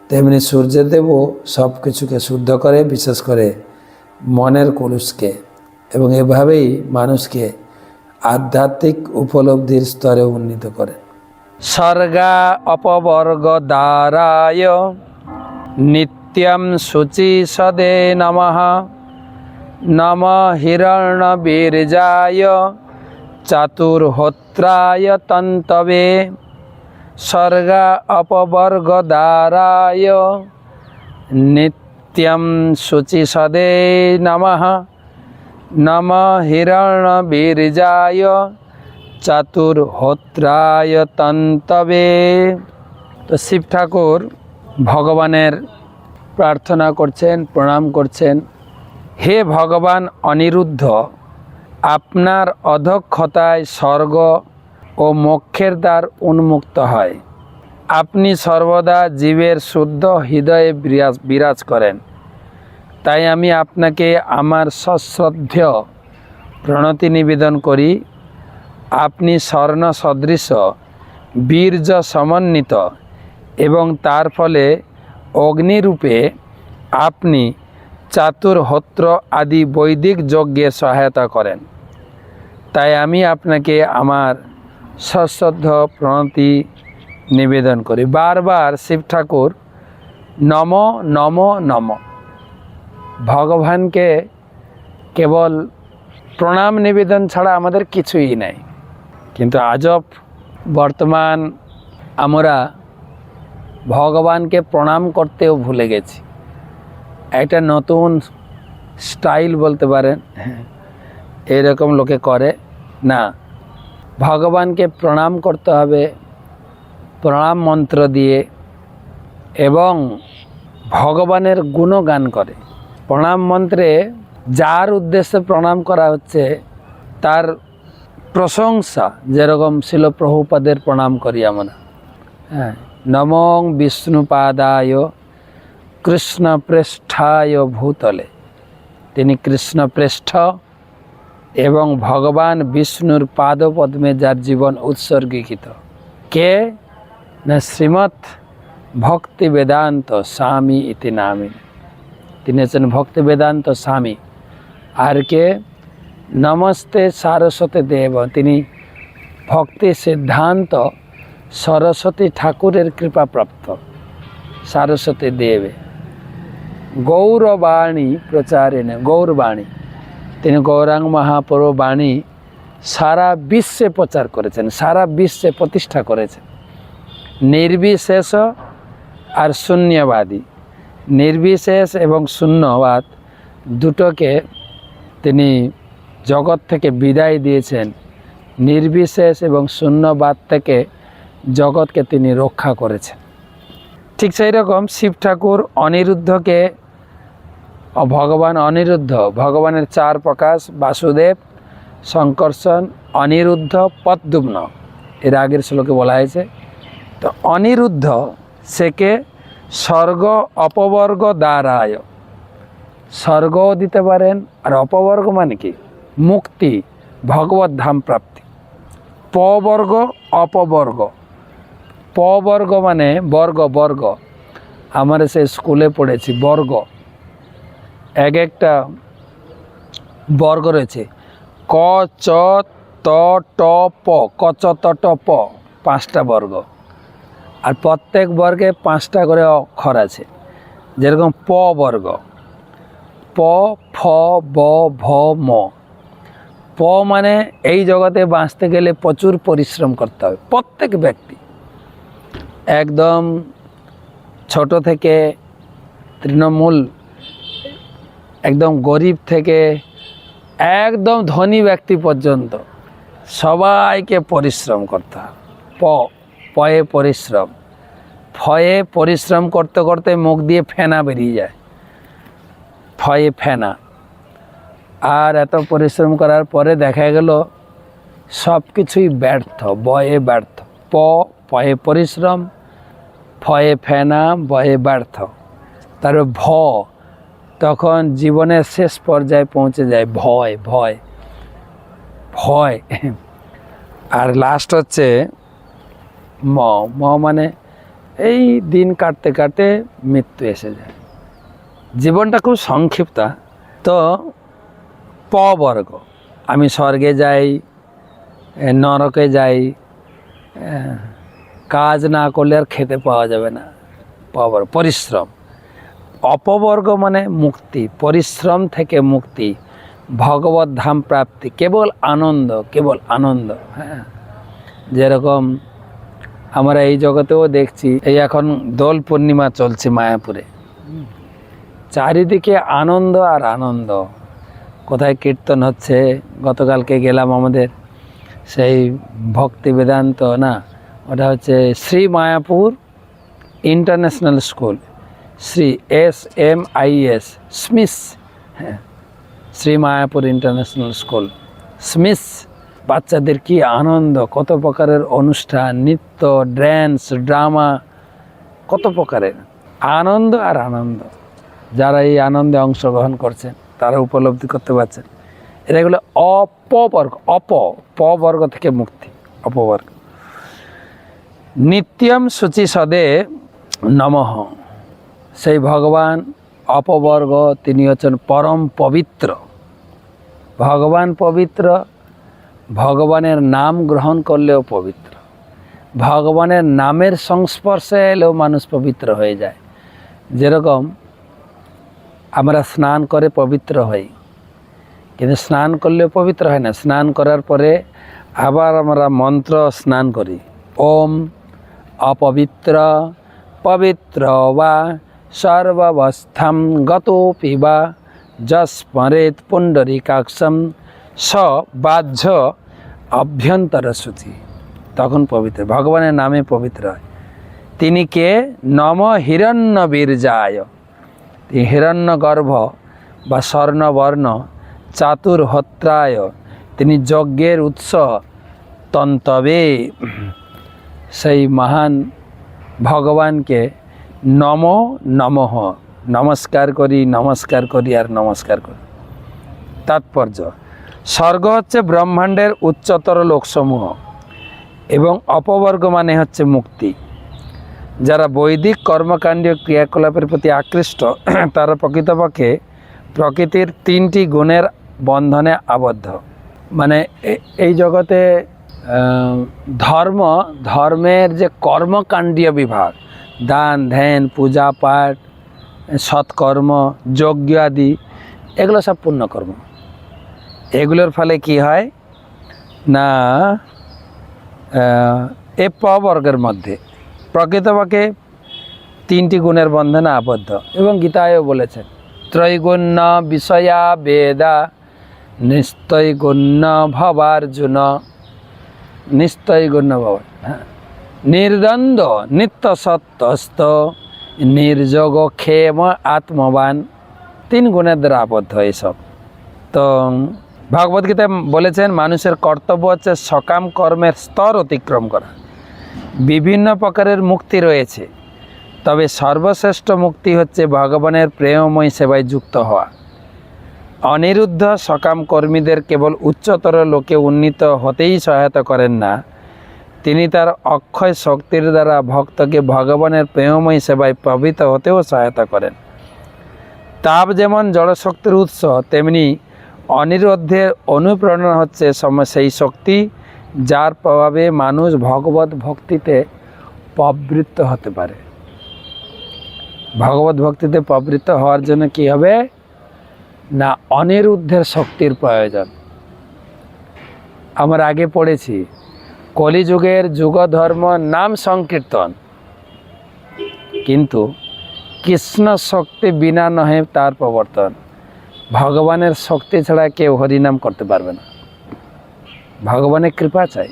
তেমনি সূর্যদেবও সব কিছুকে শুদ্ধ করে, বিশেষ করে মনের কলুষকে, এবং এভাবেই মানুষকে আধ্যাত্মিক উপলব্ধির স্তরে উন্নীত করে। স্বর্গা অপবর্গ দ্বারায় নিত্যম শুচি সদে নমঃ নম হিরণ্যবীর্যায় চাতুর্হোত্রায় তন্তবে। স্বর্গা অপবর্গ দ্বারায় নিত্যম শুচি সদে নমঃ নম হিরণ্যবীর্যায় চাতুর্হোত্রায় তন্তবে। তো শিব ঠাকুর ভগবানের প্রার্থনা করছেন, প্রণাম করছেন, হে ভগবান অনিরুদ্ধ, আপনার অধক্ষতায় স্বর্গ ও মোক্ষের দ্বার উন্মুক্ত হয়। আপনি সর্বদা জীবের শুদ্ধ হৃদয়ে বিরাজ করেন, তাই আমি আপনাকে আমার সশ্রদ্ধেয় প্রণতি নিবেদন করি। আপনি স্বর্ণ সদৃশ, বীর্য সমন্বিত এবং তার ফলে অগ্নিরূপে আপনি চাতুর্হোত্র আদি বৈদিক যজ্ঞে সহায়তা করেন, তাই আমি আপনাকে আমার সশ্রদ্ধ প্রণতি নিবেদন করি। বারবার শিব ঠাকুর নম নম নম, ভগবানকে কেবল প্রণাম নিবেদন ছাড়া আমাদের কিছুই নাই। কিন্তু আজব বর্তমান আমরা ভগবানকে প্রণাম করতেও ভুলে গেছি। একটা নতুন স্টাইল বলতে পারেন, এরকম লোকে করে না। ভগবানকে প্রণাম করতে হবে প্রণাম মন্ত্র দিয়ে এবং ভগবানের গুণগান করে। প্রণাম মন্ত্রে যার উদ্দেশ্যে প্রণাম করা হচ্ছে তার প্রশংসা, যেরকম শিল প্রভুপাদের প্রণাম করি আমরা, নমঃ বিষ্ণুপাদায় কৃষ্ণপৃষ্ঠায় ভূতলে। তিনি কৃষ্ণপৃষ্ঠ এবং ভগবান বিষ্ণুর পাদপদ্মে যার জীবন উৎসর্গীকৃত। কে না শ্রীমৎ ভক্তি বেদান্ত স্বামী ইতি নামে, তিনি হচ্ছেন ভক্তি বেদান্ত স্বামী। আর কে নমস্তে সারস্বতী দেব, তিনি ভক্তি সিদ্ধান্ত সরস্বতী ঠাকুরের কৃপাপ্রাপ্ত সারস্বতী দেবে। গৌরবাণী প্রচারেণ, গৌরবাণী, তিনি গৌরাঙ্গ মহাপ্রভু বাণী সারা বিশ্বে প্রচার করেছেন, সারা বিশ্বে প্রতিষ্ঠা করেছেন। নির্বিশেষ আর শূন্যবাদী, নির্বিশেষ এবং শূন্যবাদ দুটোকে তিনি জগৎ থেকে বিদায় দিয়েছেন। নির্বিশেষ এবং শূন্যবাদ থেকে জগৎকে তিনি রক্ষা করেছেন। ঠিক সেই রকম শিব ঠাকুর অনিরুদ্ধকে, ভগবান অনিরুদ্ধ, ভগবানের চার প্রকাশ বাসুদেব, শঙ্কর্ষণ, অনিরুদ্ধ, পদ্মুম্ন, এর আগের শ্লোকে বলা হয়েছে। তো অনিরুদ্ধ সেকে স্বর্গ অপবর্গ দ্বারায়, স্বর্গও দিতে পারেন। আর অপবর্গ মানে কি? মুক্তি, ভগবত ধাম প্রাপ্তি। পবর্গ, অপবর্গ। পবর্গ মানে বর্গ, বর্গ। আমরা সে স্কুলে পড়েছি বর্গ, এক একটা বর্গ রয়েছে। ক, চ, ত, ট, প, ক, চ, ত, ট, প, 5টা বর্গ। আর প্রত্যেক বর্গে 5টা করে অক্ষর আছে। যেরকম প বর্গ, প, ফ, ব, ভ, ম। প মানে এই জগতে বাঁচতে গেলে প্রচুর পরিশ্রম করতে হবে প্রত্যেক ব্যক্তি। একদম ছোট থেকে তৃণমূল, একদম গরিব থেকে একদম ধনী ব্যক্তি পর্যন্ত সবাইকে পরিশ্রম করতে হবে। পয়ে পরিশ্রম। ফয়ে পরিশ্রম করতে করতে মুখ দিয়ে ফেনা বেরিয়ে যায়, ফয়ে ফেনা। আর এত পরিশ্রম করার পরে দেখা গেল সব কিছুই ব্যর্থ, বয়ে ব্যর্থ। পয়ে পরিশ্রম, ফয়ে ফেনা, বয়ে ব্যর্থ। তারপরে তখন জীবনের শেষ পর্যায়ে পৌঁছে যায় ভয়, ভয়, ভয়। আর লাস্ট হচ্ছে ম মানে এই দিন কাটতে কাটতে মৃত্যু এসে যায়। জীবনটা খুব সংক্ষিপ্ত। তো প বর্গ, আমি স্বর্গে যাই, নরকে যাই, কাজ না করলে আর খেতে পাওয়া যাবে না, পরিশ্রম। অপবর্গ মানে মুক্তি, পরিশ্রম থেকে মুক্তি, ভগবত ধাম প্রাপ্তি, কেবল আনন্দ, কেবল আনন্দ। হ্যাঁ, যেরকম আমরা এই জগতেও দেখছি, এই এখন দোল পূর্ণিমা চলছে মায়াপুরে, চারিদিকে আনন্দ আর আনন্দ। কোথায় কীর্তন হচ্ছে, গতকালকে গেলাম আমাদের সেই ভক্তি বেদান্ত, না ওটা হচ্ছে Shri Mayapur international school, Shri SMIS, স্মিস। হ্যাঁ, শ্রী মায়াপুর ইন্টারন্যাশনাল স্কুল, স্মিস। বাচ্চাদের কি আনন্দ, কত প্রকারের অনুষ্ঠান, নৃত্য, ড্যান্স, ড্রামা, কত প্রকারের আনন্দ আর আনন্দ। যারা এই আনন্দে অংশগ্রহণ করছেন তারা উপলব্ধি করতে পারছেন। এগুলো অপবর্গ, পবর্গ থেকে মুক্তি, অপবর্গ। নিত্যম শুচি সদে নমঃ, সেই ভগবান অপবর্গ, তিনি হচ্ছেন পরম পবিত্র। ভগবান পবিত্র, ভগবানের নাম গ্রহণ করলেও পবিত্র, ভগবানের নামের সংস্পর্শে এলেও মানুষ পবিত্র হয়ে যায়। যেরকম আমরা স্নান করে পবিত্র হই, কিন্তু স্নান করলেও পবিত্র হয় না। স্নান করার পরে আবার আমরা মন্ত্র স্নান করি, ওম অপবিত্র পবিত্র বা সর্বাবস্থাম গতোপি বা যস্মরেত পুণ্ডরীকাক্ষম স বাহ্য অভ্যন্তর শুচি, তখন পবিত্র, ভগবানের নামে পবিত্র হয়। তিনি কে? নম হিরণ্য বীর্যায়, হিরণ্য গর্ভ বা স্বর্ণবর্ণ চাতুর্হত্রায়, তিনি যজ্ঞের উৎস তন্তবে। সেই মহান ভগবানকে নমঃ, নমস্কার করি, নমস্কার করি আর নমস্কার করি। তাৎপর্য, স্বর্গ হচ্ছে ব্রহ্মাণ্ডের উচ্চতর লোকসমূহ এবং অপবর্গ মানে হচ্ছে মুক্তি। যারা বৈদিক কর্মকাণ্ডীয় ক্রিয়াকলাপের প্রতি আকৃষ্ট তারা প্রকৃতপক্ষে প্রকৃতির 3টি গুণের বন্ধনে আবদ্ধ। মানে এই জগতে ধর্মের যে কর্মকাণ্ডীয় বিভাগ, দান ধ্যান, পূজা পাঠ, সৎকর্ম, যজ্ঞ আদি, এগুলো সব পুণ্যকর্ম। এগুলোর ফলে কি হয় না, এ পবর্গের মধ্যে প্রকৃতপক্ষে 3টি গুণের বন্ধনে আবদ্ধ। এবং গীতায়ও বলেছেন, ত্রৈগুণ্য বিষয়া বেদা নিস্তৈগুণ্য ভবার্জুন, নিস্তৈগুণ্য ভব, হ্যাঁ, নির্দ্বন্দ্ব নিত্য সত্যস্ত নির্যোগ ক্ষেম আত্মবান, 3 গুণের দ্বারা আবদ্ধ এইসব। তো ভগবদ্গীতায় বলেছেন মানুষের কর্তব্য হচ্ছে সকাম কর্মের স্তর অতিক্রম করা। বিভিন্ন প্রকারের মুক্তি রয়েছে, তবে সর্বশ্রেষ্ঠ মুক্তি হচ্ছে ভগবানের প্রেমময় সেবায় যুক্ত হওয়া। অনিরুদ্ধ সকাম কর্মীদের কেবল উচ্চতর লোকে উন্নীত হতেই সহায়তা করেন না, তিনি তার অক্ষয় শক্তির দ্বারা ভক্তকে ভগবানের প্রেমময় সেবায় প্রবৃত্ত হতেও সহায়তা করেন। তাপ যেমন জড়শক্তির উৎস, তেমনি অনিরুদ্ধের অনুপ্রেরণা হচ্ছে সেই শক্তি যার প্রভাবে মানুষ ভগবত ভক্তিতে প্রবৃত্ত হতে পারে। ভগবত ভক্তিতে প্রবৃত্ত হওয়ার জন্য কি হবে না, অনিরুদ্ধের শক্তির প্রয়োজন। আমরা আগে পড়েছি কলিযুগের যুগ ধর্ম নাম সংকীর্তন, কিন্তু কৃষ্ণ শক্তি বিনা নহে তার প্রবর্তন। ভগবানের শক্তি ছাড়া কেউ হরিনাম করতে পারবে না, ভগবানের কৃপা চাই।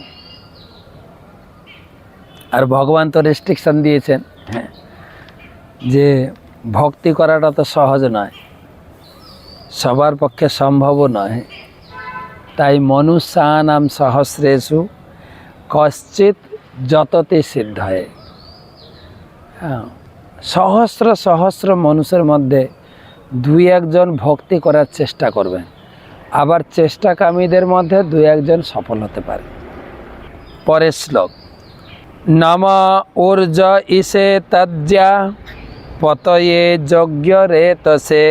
আর ভগবান তো রেস্ট্রিকশন দিয়েছেন যে ভক্তি করাটা তো সহজ নয়, সবার পক্ষে সম্ভবও নয়। তাই মনুষ্যানাম সহস্রেষু কশ্চিৎ যততে সিদ্ধায়। সহস্র সহস্র মানুষের মধ্যে দুই একজন ভক্তি করার চেষ্টা করবেন, আবার চেষ্টাকামীদের মধ্যে দুই একজন সফল হতে পারে। পরের শ্লোক, নম ঊর্জ ইসে তজ্জা পতয়ে যজ্ঞ রে তসে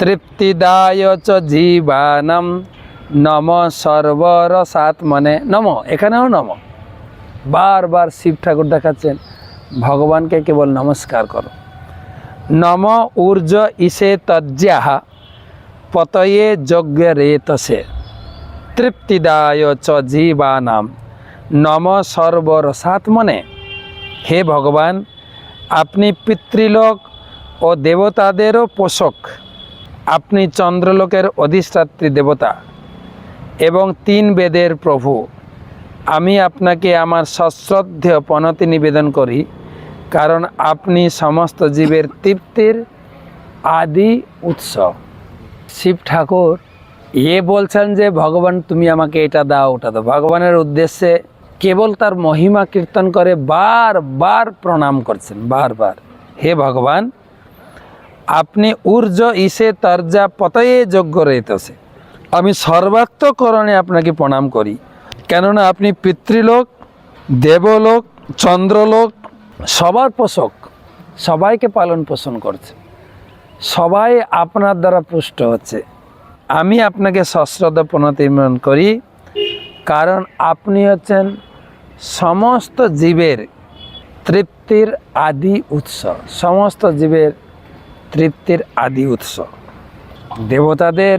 তৃপ্তিদায় চ জীবানাম নম সর্বরসাত্মনে। নম, এখানেও নম, বারবার শিব ঠাকুর দেখাচ্ছেন ভগবানকে কেবল নমস্কার করো। নম ঊর্জ ইসে তজ্জা পতয়ে যজ্ঞ রে তসে তৃপ্তিদায় চ জীবানাম নম সর্বরসাত্মনে। হে ভগবান, আপনি পিতৃলোক ও দেবতাদেরও পোষক, আপনি চন্দ্রলোকের অধিষ্ঠাত্রী দেবতা এবং 3 বেদের প্রভু। আমি আপনাকে আমার সশ্রদ্ধেয় প্রণতি নিবেদন করি, কারণ আপনি সমস্ত জীবের তৃপ্তির আদি উৎস। শিব ঠাকুর বলছেন যে ভগবান তুমি আমাকে এটা দাও ওটা দাও। ভগবানের উদ্দেশ্যে কেবল তার মহিমা কীর্তন করে বারবার প্রণাম করছেন, বারবার। হে ভগবান, আপনি ঊর্জ ইসে তর্জা পতয়ে যজ্ঞ রইতেছে, আমি সর্বাত্মকরণে আপনাকে প্রণাম করি, কেননা আপনি পিতৃলোক, দেবলোক, চন্দ্রলোক সবার পোষক, সবাইকে পালন পোষণ করছে, সবাই আপনার দ্বারা পুষ্ট হচ্ছে। আমি আপনাকে সশ্রদ্ধ প্রণতি নিবেদন করি, কারণ আপনি হচ্ছেন সমস্ত জীবের তৃপ্তির আদি উৎস, সমস্ত জীবের তৃপ্তির আদি উৎস। দেবতাদের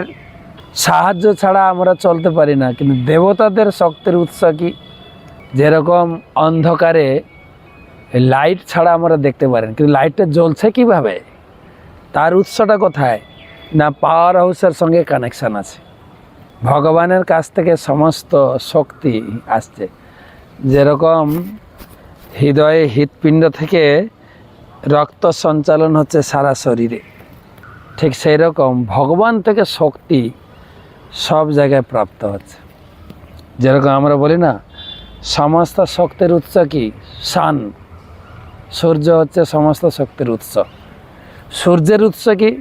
সাহায্য ছাড়া আমরা চলতে পারি না, কিন্তু দেবতাদের শক্তির উৎস কি? যেরকম অন্ধকারে লাইট ছাড়া আমরা দেখতে পারি না, কিন্তু লাইটটা জ্বলছে কিভাবে? তার উৎসটা কোথায় না, পাওয়ার হাউসের সঙ্গে কানেকশান আছে। ভগবানের কাছ থেকে সমস্ত শক্তি আসছে। যেরকম হৃদয়ে হৃৎপিণ্ড থেকে রক্ত সঞ্চালন হচ্ছে সারা শরীরে, ঠিক সেই রকম ভগবান থেকে শক্তি সব জায়গায় প্রাপ্ত হচ্ছে। যেরকম আমরা বলি না, সমস্ত শক্তির উৎস কি? সান, সূর্য হচ্ছে সমস্ত শক্তির উৎস। সূর্যের উৎস কি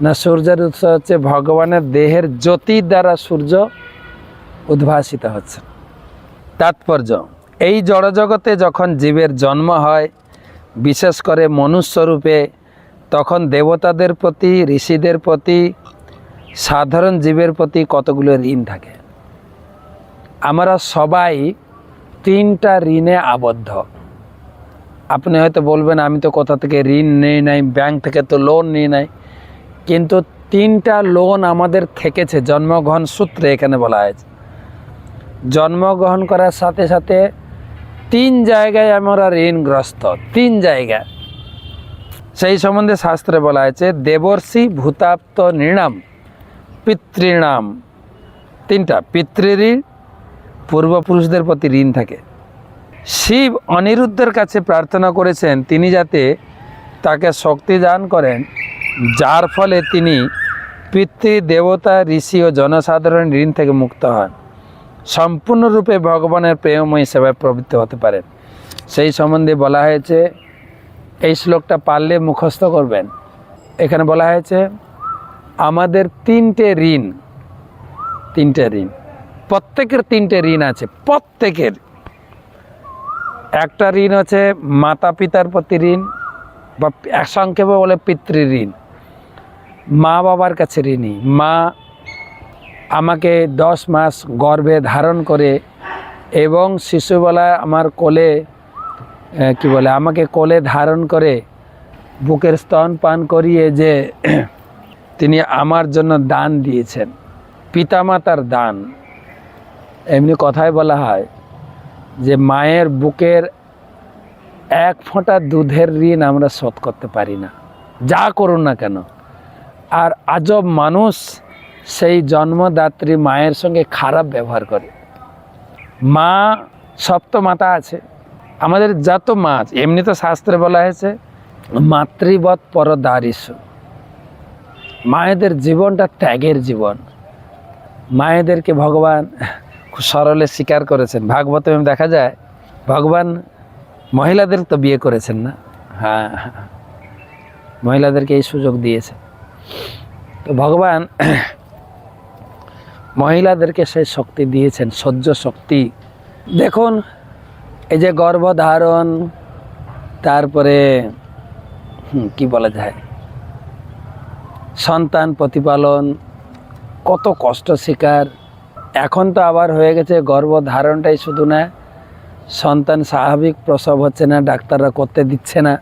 না, সূর্যের উৎস হচ্ছে ভগবানের দেহের জ্যোতি দ্বারা সূর্য উদ্ভাসিত হচ্ছে। তাৎপর্য, এই জড়জগতে যখন জীবের জন্ম হয়, বিশেষ করে মনুষ্যরূপে, তখন দেবতাদের প্রতি, ঋষিদের প্রতি, সাধারণ জীবের প্রতি কতগুলো ঋণ থাকে। আমরা সবাই 3টা ঋণে আবদ্ধ। আপনি হয়তো বলবেন আমি তো কোথা থেকে ঋণ নেই নাই, ব্যাংক থেকে তো লোন নিই নাই, কিন্তু 3টা লোন আমাদের থেকেছে জন্মগ্রহণ সূত্রে। এখানে বলা হয়েছে জন্মগ্রহণ করার সাথে সাথে 3 জায়গায় আমরা ঋণগ্রস্ত, 3 জায়গায়। সেই সম্বন্ধে শাস্ত্রে বলা হয়েছে দেবর্ষি ভূতাপ্ত নৃণাম পিতৃণাম। 3টা পিতৃঋণ, পূর্বপুরুষদের প্রতি ঋণ থাকে। শিব অনিরুদ্ধের কাছে প্রার্থনা করেছেন তিনি যাতে তাকে শক্তি দান করেন, যার ফলে তিনি পিতৃ, দেবতা, ঋষি ও জনসাধারণ ঋণ থেকে মুক্ত হন, সম্পূর্ণরূপে ভগবানের প্রেমময় সেবায় প্রবৃত্ত হতে পারেন। সেই সম্বন্ধে বলা হয়েছে এই শ্লোকটা পারলে মুখস্থ করবেন। এখানে বলা হয়েছে আমাদের তিনটে ঋণ, প্রত্যেকের তিনটে ঋণ আছে, প্রত্যেকের। একটা ঋণ হচ্ছে মাতা পিতার প্রতি ঋণ, বা সংক্ষেপে বলে পিতৃঋণ। মা বাবার কাছে ঋণী। মা আমাকে 10 মাস গর্ভে ধারণ করে এবং শিশুবেলায় আমার কোলে আমাকে কোলে ধারণ করে বুকের স্তন পান করিয়ে যে তিনি আমার জন্য দান দিয়েছেন, পিতামাতার দান। এমনি কথায় বলা হয় যে মায়ের বুকের 1 ফোঁটা দুধের ঋণ আমরা শোধ করতে পারি না, যা করুন না কেন। আর আজব মানুষ সেই জন্মদাত্রী মায়ের সঙ্গে খারাপ ব্যবহার করে। মা সপ্তমাতা আছে, আমাদের যত মা আছে, এমনি তো শাস্ত্রে বলা হয়েছে মাতৃবৎ পরদারিষু। মায়েদের জীবনটা ত্যাগের জীবন। মায়েদেরকে ভগবান খুব সরলে স্বীকার করেছেন। ভাগবতে দেখা যায় ভগবান মহিলাদের তো বিয়ে করেছেন না, হ্যাঁ, মহিলাদেরকে এই সুযোগ দিয়েছে। তো ভগবান মহিলাদেরকে সেই শক্তি দিয়েছেন, সহ্য শক্তি। দেখুন এই যে গর্ভধারণ, তারপরে কি বলা যায়, সন্তান প্রতিপালন, কত কষ্ট শিকার। এখন তো আবার হয়ে গেছে গর্ভধারণটাই শুধু না, সন্তান স্বাভাবিক প্রসব হচ্ছে না, ডাক্তাররা করতে দিচ্ছে না,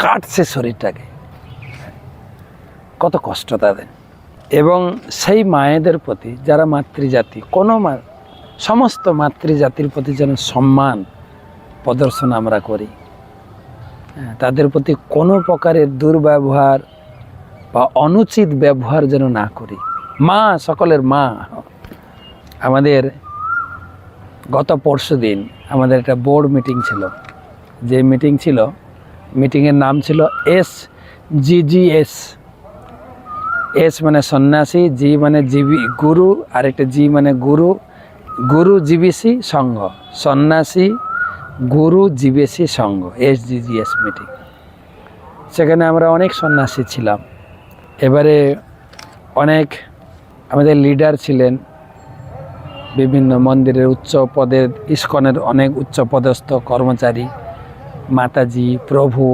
কাটছে শরীরটাকে, কত কষ্ট তাদের। এবং সেই মায়েদের প্রতি যারা মাতৃজাতি, সমস্ত মাতৃজাতির প্রতি যেন সম্মান প্রদর্শন আমরা করি, তাদের প্রতি কোনো প্রকারের দুর্ব্যবহার বা অনুচিত ব্যবহার যেন না করি। মা সকলের মা। আমাদের গত পরশুদিন আমাদের একটা বোর্ড মিটিং ছিল। যে মিটিং ছিল, মিটিংয়ের নাম ছিল SGGS। এস মানে সন্ন্যাসী, জি মানে গুরু, আর একটা জি মানে গুরু জীবিসি সংঘ, সন্ন্যাসী গুরু জীবিসি সংঘ, SGGS মিটিং। সেখানে আমরা অনেক সন্ন্যাসী ছিলাম। এবারে অনেক আমাদের লিডার ছিলেন, বিভিন্ন মন্দিরের উচ্চ পদের, ইস্কনের অনেক উচ্চ পদস্থ কর্মচারী, মাতাজি, প্রভু।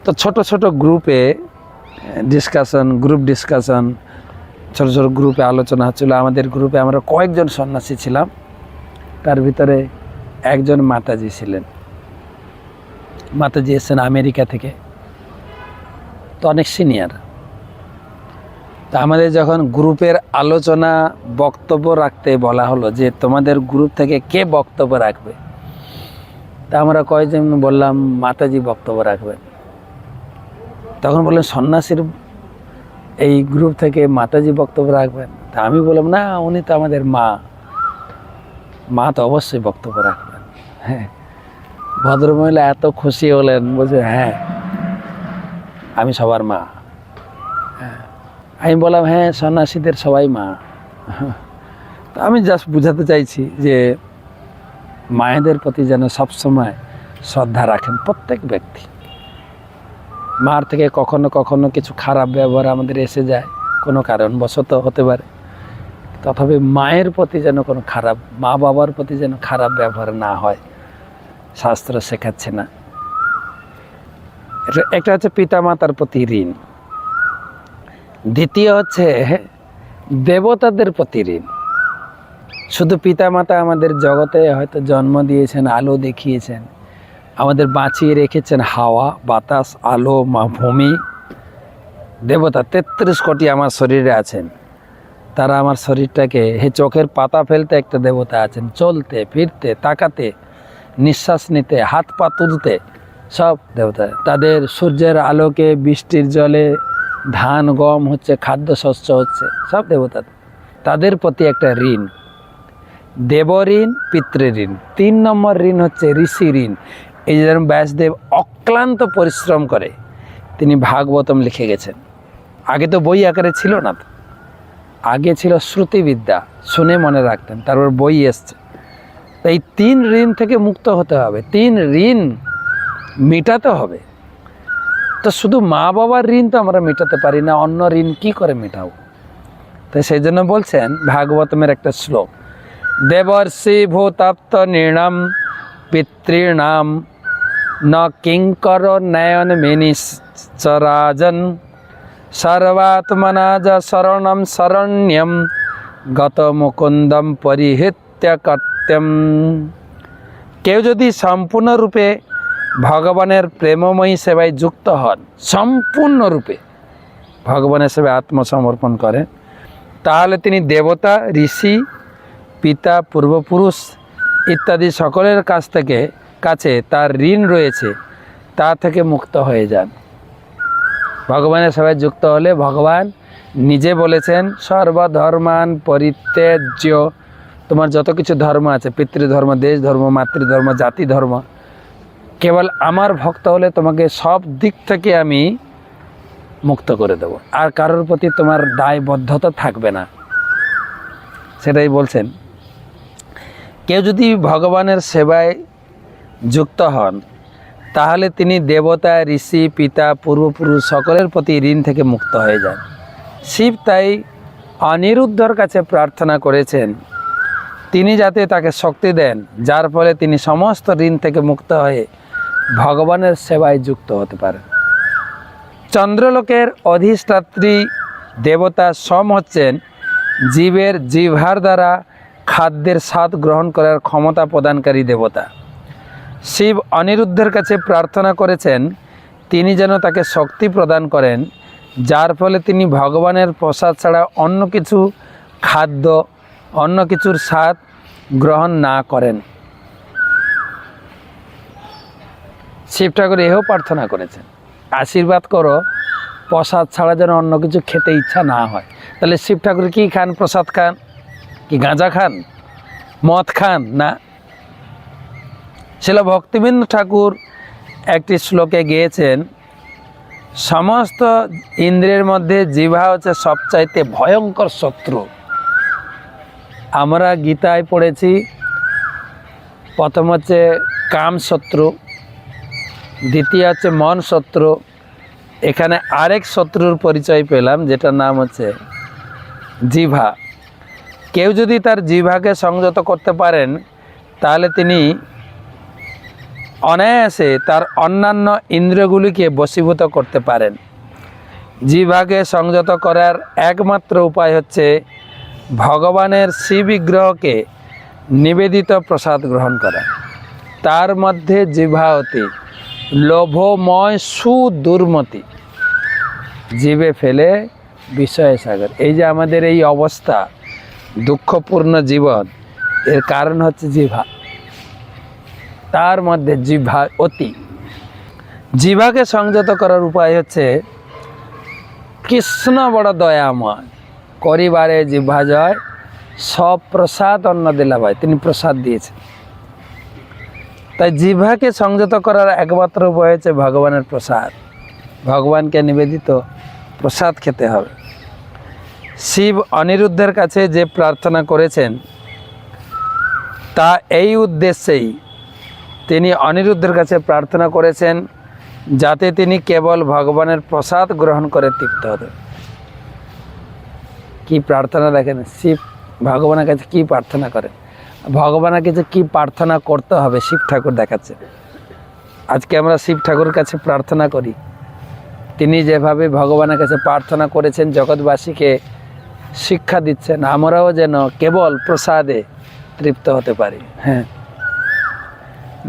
তো ছোট ছোট গ্রুপে গ্রুপ ডিসকাশন, ছোট ছোট গ্রুপে আলোচনা হচ্ছিল। আমাদের গ্রুপে আমরা কয়েকজন সন্ন্যাসী ছিলাম, তার ভিতরে একজন মাতাজি ছিলেন। মাতাজি এসেছেন আমেরিকা থেকে, তো অনেক সিনিয়র। তা আমাদের যখন গ্রুপের আলোচনা বক্তব্য রাখতে বলা হলো যে তোমাদের গ্রুপ থেকে কে বক্তব্য রাখবে, তা আমরা কয়েকজন বললাম মাতাজি বক্তব্য রাখবেন। তখন বললেন সন্ন্যাসীর এই গ্রুপ থেকে মাতাজি বক্তব্য রাখবেন। তা আমি বললাম না, উনি তো আমাদের মা তো অবশ্যই বক্তব্য রাখবেন। হ্যাঁ, ভদ্রমহিলা এত খুশি হলেন, বলছে হ্যাঁ আমি সবার মা। হ্যাঁ, আমি বললাম হ্যাঁ সন্ন্যাসীদের সবাই মা। তো আমি জাস্ট বুঝাতে চাইছি যে মায়েদের প্রতি যেন সবসময় শ্রদ্ধা রাখেন প্রত্যেক ব্যক্তি। মার থেকে কখনো কখনো কিছু খারাপ ব্যবহার আমাদের এসে যায়, কোনো কারণবশত হতে পারে, তথাপি মায়ের প্রতি যেন কোনো খারাপ, মা বাবার প্রতি যেন খারাপ ব্যবহার না হয়, শাস্ত্র শেখাচ্ছে না। একটা হচ্ছে পিতামাতার প্রতি ঋণ, দ্বিতীয় হচ্ছে দেবতাদের প্রতি ঋণ। শুধু পিতামাতা আমাদের জগতে হয়তো জন্ম দিয়েছেন, আলো দেখিয়েছেন, আমাদের বাঁচিয়ে রেখেছেন হাওয়া, বাতাস, আলো, ভূমি। দেবতা 33 কোটি আমার শরীরে আছেন, তারা আমার শরীরটাকে, চোখের পাতা ফেলতে একটা দেবতা আছেন, চলতে ফিরতে, তাকাতে, নিঃশ্বাস নিতে, হাত পা তুলতে, সব দেবতা। তাদের সূর্যের আলোকে, বৃষ্টির জলে ধান গম হচ্ছে, খাদ্যশস্য হচ্ছে, সব দেবতা। তাদের প্রতি একটা ঋণ, দেবঋণ, পিতৃঋণ। 3 নম্বর ঋণ হচ্ছে ঋষি ঋণ। এই যে ব্যাসদেব অক্লান্ত পরিশ্রম করে তিনি ভাগবতম লিখে গেছেন। আগে তো বই আকারে ছিল না, তো আগে ছিল শ্রুতিবিদ্যা, শুনে মনে রাখতেন, তারপর বই এসছে। তো এই 3 ঋণ থেকে মুক্ত হতে হবে। 3 ঋণ মেটাতে হবে। তো শুধু মা বাবার ঋণ তো আমরা মেটাতে পারি না, অন্য ঋণ কি করে মেটাবো? তো সেই জন্য বলছেন ভাগবতমের একটা শ্লোক, দেবর্ষি ভূতাপ্ত নৃণাম পিতৃণাম ন কিঙ্কর নয়ন মিনিশ্চরাজন সর্বাত্মনা য শরণম শরণ্যম গত মুকুন্দম পরিহৃত্য কর্ত্যম। কেউ যদি সম্পূর্ণরূপে ভগবানের প্রেমময়ী সেবায় যুক্ত হন, সম্পূর্ণরূপে ভগবানের সেবায় আত্মসমর্পণ করেন, তাহলে তিনি দেবতা, ঋষি, পিতা, পূর্বপুরুষ ইত্যাদি সকলের কাছে তার ঋণ রয়েছে তা থেকে মুক্ত হয়ে যান। ভগবানের সেবায় যুক্ত হলে ভগবান নিজে বলেছেন সর্বধর্মান পরিত্যাজ্য, তোমার যত কিছু ধর্ম আছে, পিতৃধর্ম, দেশ ধর্ম, মাতৃধর্ম, জাতি ধর্ম, কেবল আমার ভক্ত হলে তোমাকে সব দিক থেকে আমি মুক্ত করে দেব, আর কারোর প্রতি তোমার দায়বদ্ধতা থাকবে না। সেটাই বলছেন। কেউ যদি ভগবানের সেবায় যুক্ত হন তাহলে তিনি দেবতা, ঋষি, পিতা, পূর্বপুরুষ সকলের প্রতি ঋণ থেকে মুক্ত হয়ে যান। শিব তাই অনিরুদ্ধর কাছে প্রার্থনা করেছেন তিনি যাতে তাকে শক্তি দেন, যার ফলে তিনি সমস্ত ঋণ থেকে মুক্ত হয়ে ভগবানের সেবায় যুক্ত হতে পারেন। চন্দ্রলোকের অধিষ্ঠাত্রী দেবতা সোম হচ্ছেন জীবের জিহ্বার দ্বারা খাদ্যের স্বাদ গ্রহণ করার ক্ষমতা প্রদানকারী দেবতা। শিব অনিরুদ্ধের কাছে প্রার্থনা করেছেন তিনি যেন তাকে শক্তি প্রদান করেন, যার ফলে তিনি ভগবানের প্রসাদ ছাড়া অন্য কিছু খাদ্য, অন্য কিছুর স্বাদ গ্রহণ না করেন। শিব ঠাকুর এও প্রার্থনা করেছেন, আশীর্বাদ করো প্রসাদ ছাড়া যেন অন্য কিছু খেতে ইচ্ছা না হয়। তাহলে শিব ঠাকুর কি খান? প্রসাদ খান? কি গাঁজা খান? মদ খান? না। শিল ভক্তিবিন্দু ঠাকুর একটি শ্লোকে গেয়েছেন, সমস্ত ইন্দ্রিয়ের মধ্যে জিহ্বা হচ্ছে সবচাইতে ভয়ঙ্কর শত্রু। আমরা গীতায় পড়েছি প্রথম হচ্ছে কাম শত্রু, দ্বিতীয় হচ্ছে মন শত্রু, এখানে আরেক শত্রুর পরিচয় পেলাম যেটার নাম হচ্ছে জিহ্বা। কেউ যদি তার জিহ্বাকে সংযত করতে পারেন তাহলে তিনি অনায়াসে তার অন্যান্য ইন্দ্রিয়গুলিকে বশীভূত করতে পারেন। জিহ্বাকে সংযত করার একমাত্র উপায় হচ্ছে ভগবানের শ্রীবিগ্রহকে নিবেদিত প্রসাদ গ্রহণ করা। তার মধ্যে জিহ্বা অতি লোভময় সুদুর্মতি, জিভে ফেলে বিষয় সাগর। এই যে আমাদের এই অবস্থা, দুঃখপূর্ণ জীবন, এর কারণ হচ্ছে জিহ্বা। তার মধ্যে জিহ্বা অতি। জিহ্বাকে সংযত করার উপায় হচ্ছে কৃষ্ণ বড় দয়াময়, করিবারে জিহ্বা জয়, সব প্রসাদ অন্ন দিলা ভাই, তিনি প্রসাদ দিয়েছেন। তাই জিহ্বাকে সংযত করার একমাত্র উপায় হচ্ছে ভগবানের প্রসাদ, ভগবানকে নিবেদিত প্রসাদ খেতে হবে। শিব অনিরুদ্ধের কাছে যে প্রার্থনা করেছেন তা এই উদ্দেশ্যেই তিনি অনিরুদ্ধের কাছে প্রার্থনা করেছেন যাতে তিনি কেবল ভগবানের প্রসাদ গ্রহণ করে তৃপ্ত হতেন। কি প্রার্থনা দেখেন, শিব ভগবানের কাছে কি প্রার্থনা করেন, ভগবানের কাছে কি প্রার্থনা করতে হবে শিব ঠাকুর দেখাচ্ছে। আজকে আমরা শিব ঠাকুরের কাছে প্রার্থনা করি, তিনি যেভাবে ভগবানের কাছে প্রার্থনা করেছেন জগৎবাসীকে শিক্ষা দিচ্ছেন, আমরাও যেন কেবল প্রসাদে তৃপ্ত হতে পারি। হ্যাঁ,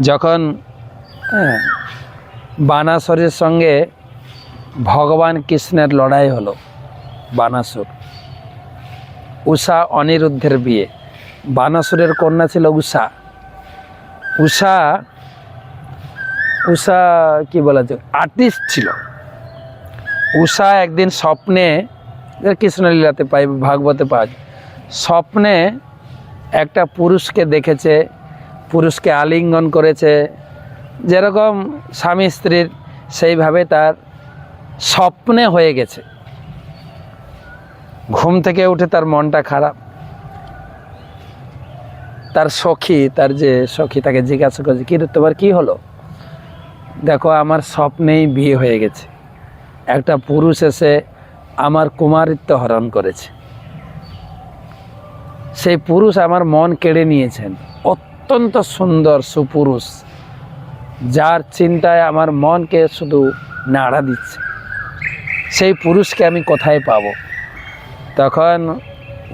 যখন বানাসুরের সঙ্গে ভগবান কৃষ্ণের লড়াই হলো, বানাসুর, উষা অনিরুদ্ধের বিয়ে, বানাসুরের কন্যা ছিল উষা। উষা কি বলা যায়, আর্টিস্ট ছিল। উষা একদিন স্বপ্নে, কৃষ্ণলীলাতে পাই, ভাগবতে পাওয়া যায়, স্বপ্নে একটা পুরুষকে দেখেছে, পুরুষকে আলিঙ্গন করেছে, যেরকম স্বামী স্ত্রীর সেইভাবে তার স্বপ্নে হয়ে গেছে। ঘুম থেকে উঠে তার মনটা খারাপ। তার সখী, তার যে সখী তাকে জিজ্ঞাসা করেছে, কি তোমার কি হলো? দেখো আমার স্বপ্নেই বিয়ে হয়ে গেছে, একটা পুরুষ এসে আমার কুমারিত্ব হরণ করেছে, সেই পুরুষ আমার মন কেড়ে নিয়েছেন, অত্যন্ত সুন্দর সুপুরুষ, যার চিন্তায় আমার মনকে শুধু নাড়া দিচ্ছে, সেই পুরুষকে আমি কোথায় পাবো? তখন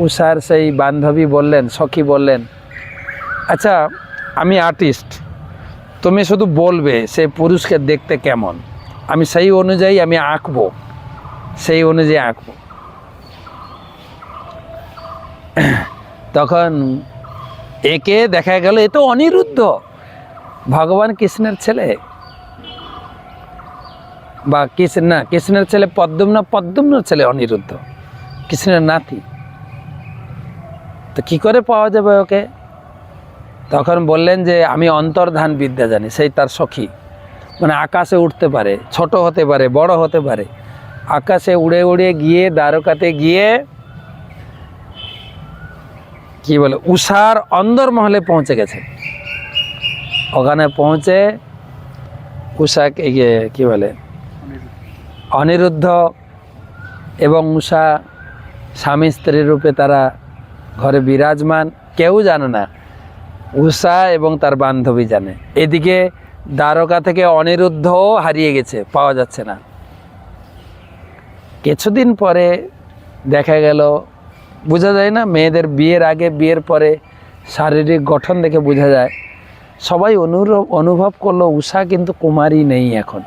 উষার সেই বান্ধবী বললেন, সখী বললেন, আচ্ছা আমি আর্টিস্ট, তুমি শুধু বলবে সেই পুরুষকে দেখতে কেমন, আমি সেই অনুযায়ী আমি আঁকবো, সেই অনুযায়ী আঁকবো। তখন একে দেখা গেল এ তো অনিরুদ্ধ, ভগবান কৃষ্ণের ছেলে, বা কৃষ্ণের ছেলে পদ্মনার ছেলে অনিরুদ্ধ, কৃষ্ণের নাতি, তো কি করে পাওয়া যাবে ওকে? তখন বললেন যে আমি অন্তর্ধান বিদ্যা জানি, সেই তার সখী, মানে আকাশে উঠতে পারে, ছোট হতে পারে, বড় হতে পারে, আকাশে উড়ে উড়ে গিয়ে দ্বারকাতে গিয়ে কি বলে উষার অন্দরমহলে পৌঁছে গেছে। ওখানে পৌঁছে উষাকে কি বলে অনিরুদ্ধ এবং উষা স্বামী স্ত্রী রূপে তারা ঘরে বিরাজমান, কেউ জানে না, উষা এবং তার বান্ধবী জানে। এদিকে দ্বারকা থেকে অনিরুদ্ধও হারিয়ে গেছে, পাওয়া যাচ্ছে না। কিছুদিন পরে দেখা গেল, বোঝা যায় না, মেয়েদের বিয়ের আগে বিয়ের পরে শারীরিক গঠন দেখে বোঝা যায়, সবাই অনুভব করলো উষা কিন্তু কুমারী নেই এখন।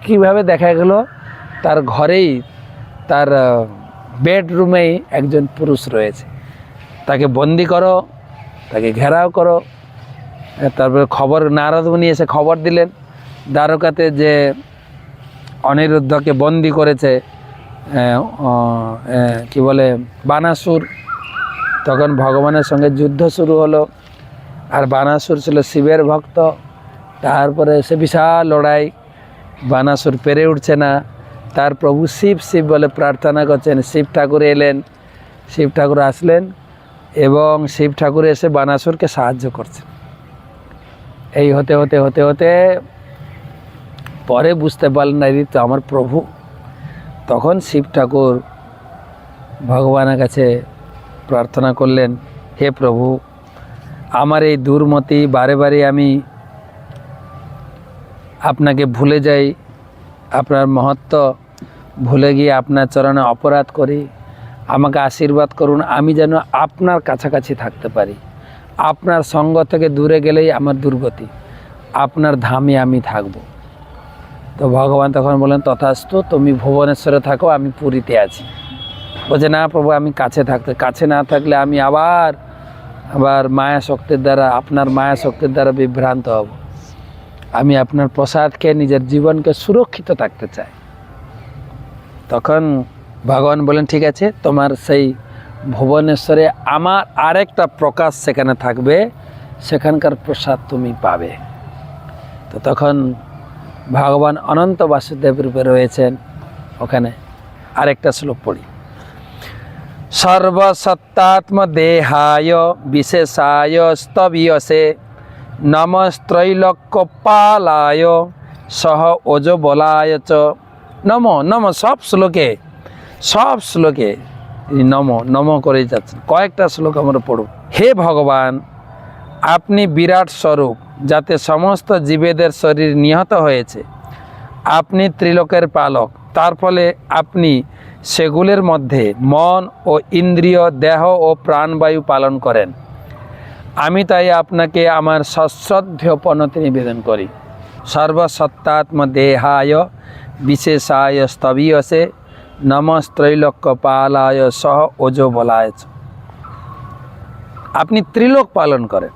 কীভাবে দেখা গেল? তার ঘরেই, তার বেডরুমেই একজন পুরুষ রয়েছে, তাকে বন্দি করো, তাকে ঘেরাও করো। তারপরে খবর, নারদ মুনি এসে খবর দিলেন দ্বারকাতে যে অনিরুদ্ধকে বন্দি করেছে কি বলে বানাসুর। তখন ভগবানের সঙ্গে যুদ্ধ শুরু হলো, আর বানাসুর ছিল শিবের ভক্ত। তারপরে সে বিশাল লড়াই, বানাসুর পেরে উঠছে না, তার প্রভু শিব শিব বলে প্রার্থনা করছেন, শিব ঠাকুর এলেন, শিব ঠাকুর আসলেন এবং শিব ঠাকুর এসে বানাসুরকে সাহায্য করছেন। এই হতে হতে হতে হতে পরে বুঝতে পারলেন না এই তো আমার প্রভু। তখন শিব ঠাকুর ভগবানের কাছে প্রার্থনা করলেন, হে প্রভু, আমার এই দুর্মতি, বারে বারে আমি আপনাকে ভুলে যাই, আপনার মহত্ব ভুলে গিয়ে আপনার চরণে অপরাধ করি, আমাকে আশীর্বাদ করুন, আমি যেন আপনার কাছাকাছি থাকতে পারি, আপনার সঙ্গ থেকে দূরে গেলেই আমার দুর্গতি, আপনার ধামে আমি থাকব। তো ভগবান তখন বলেন, তথাস্তু, তুমি ভুবনেশ্বরে থাকো, আমি পুরীতে আছি। বলছে, না প্রভু, আমি কাছে না থাকলে আমি আবার মায়া শক্তির দ্বারা, আপনার মায়া শক্তির দ্বারা বিভ্রান্ত হব। আমি আপনার প্রসাদ খেয়ে নিজের জীবনকে সুরক্ষিত থাকতে চাই। তখন ভগবান বলেন, ঠিক আছে, তোমার সেই ভুবনেশ্বরে আমার আরেকটা প্রকাশ সেখানে থাকবে, সেখানকার প্রসাদ তুমি পাবে। তো তখন ভগবান অনন্ত বাসুদেব রূপে রয়েছেন ওখানে। আরেকটা শ্লোক পড়ি, সর্বসত্তাত্ম দেহায় বিশেষায় স্তবীয়সে নমস্ত্রৈলোক্য পালায় সহ ওজ বলায় চ নম নম। সব শ্লোকে নম করে যাচ্ছেন। কয়েকটা শ্লোক আমরা পড়ব। হে ভগবান, আপনি বিরাট স্বরূপ, যাতে সমস্ত জীবেদের শরীর নিহত হয়েছে। আপনি ত্রিলোকের পালক, তার ফলে আপনি সেগুলির মধ্যে মন ও ইন্দ্রিয়, দেহ ও প্রাণবায়ু পালন করেন। আমি তাই আপনাকে আমার সশ্রদ্ধেয় প্রণতি নিবেদন করি। সর্বসত্তাত্ম দেহায় বিশেষায় স্তবীয়সে নমস্ত্রৈলোক্য পালায় সহ ওজো বলায়। আপনি ত্রিলোক পালন করেন।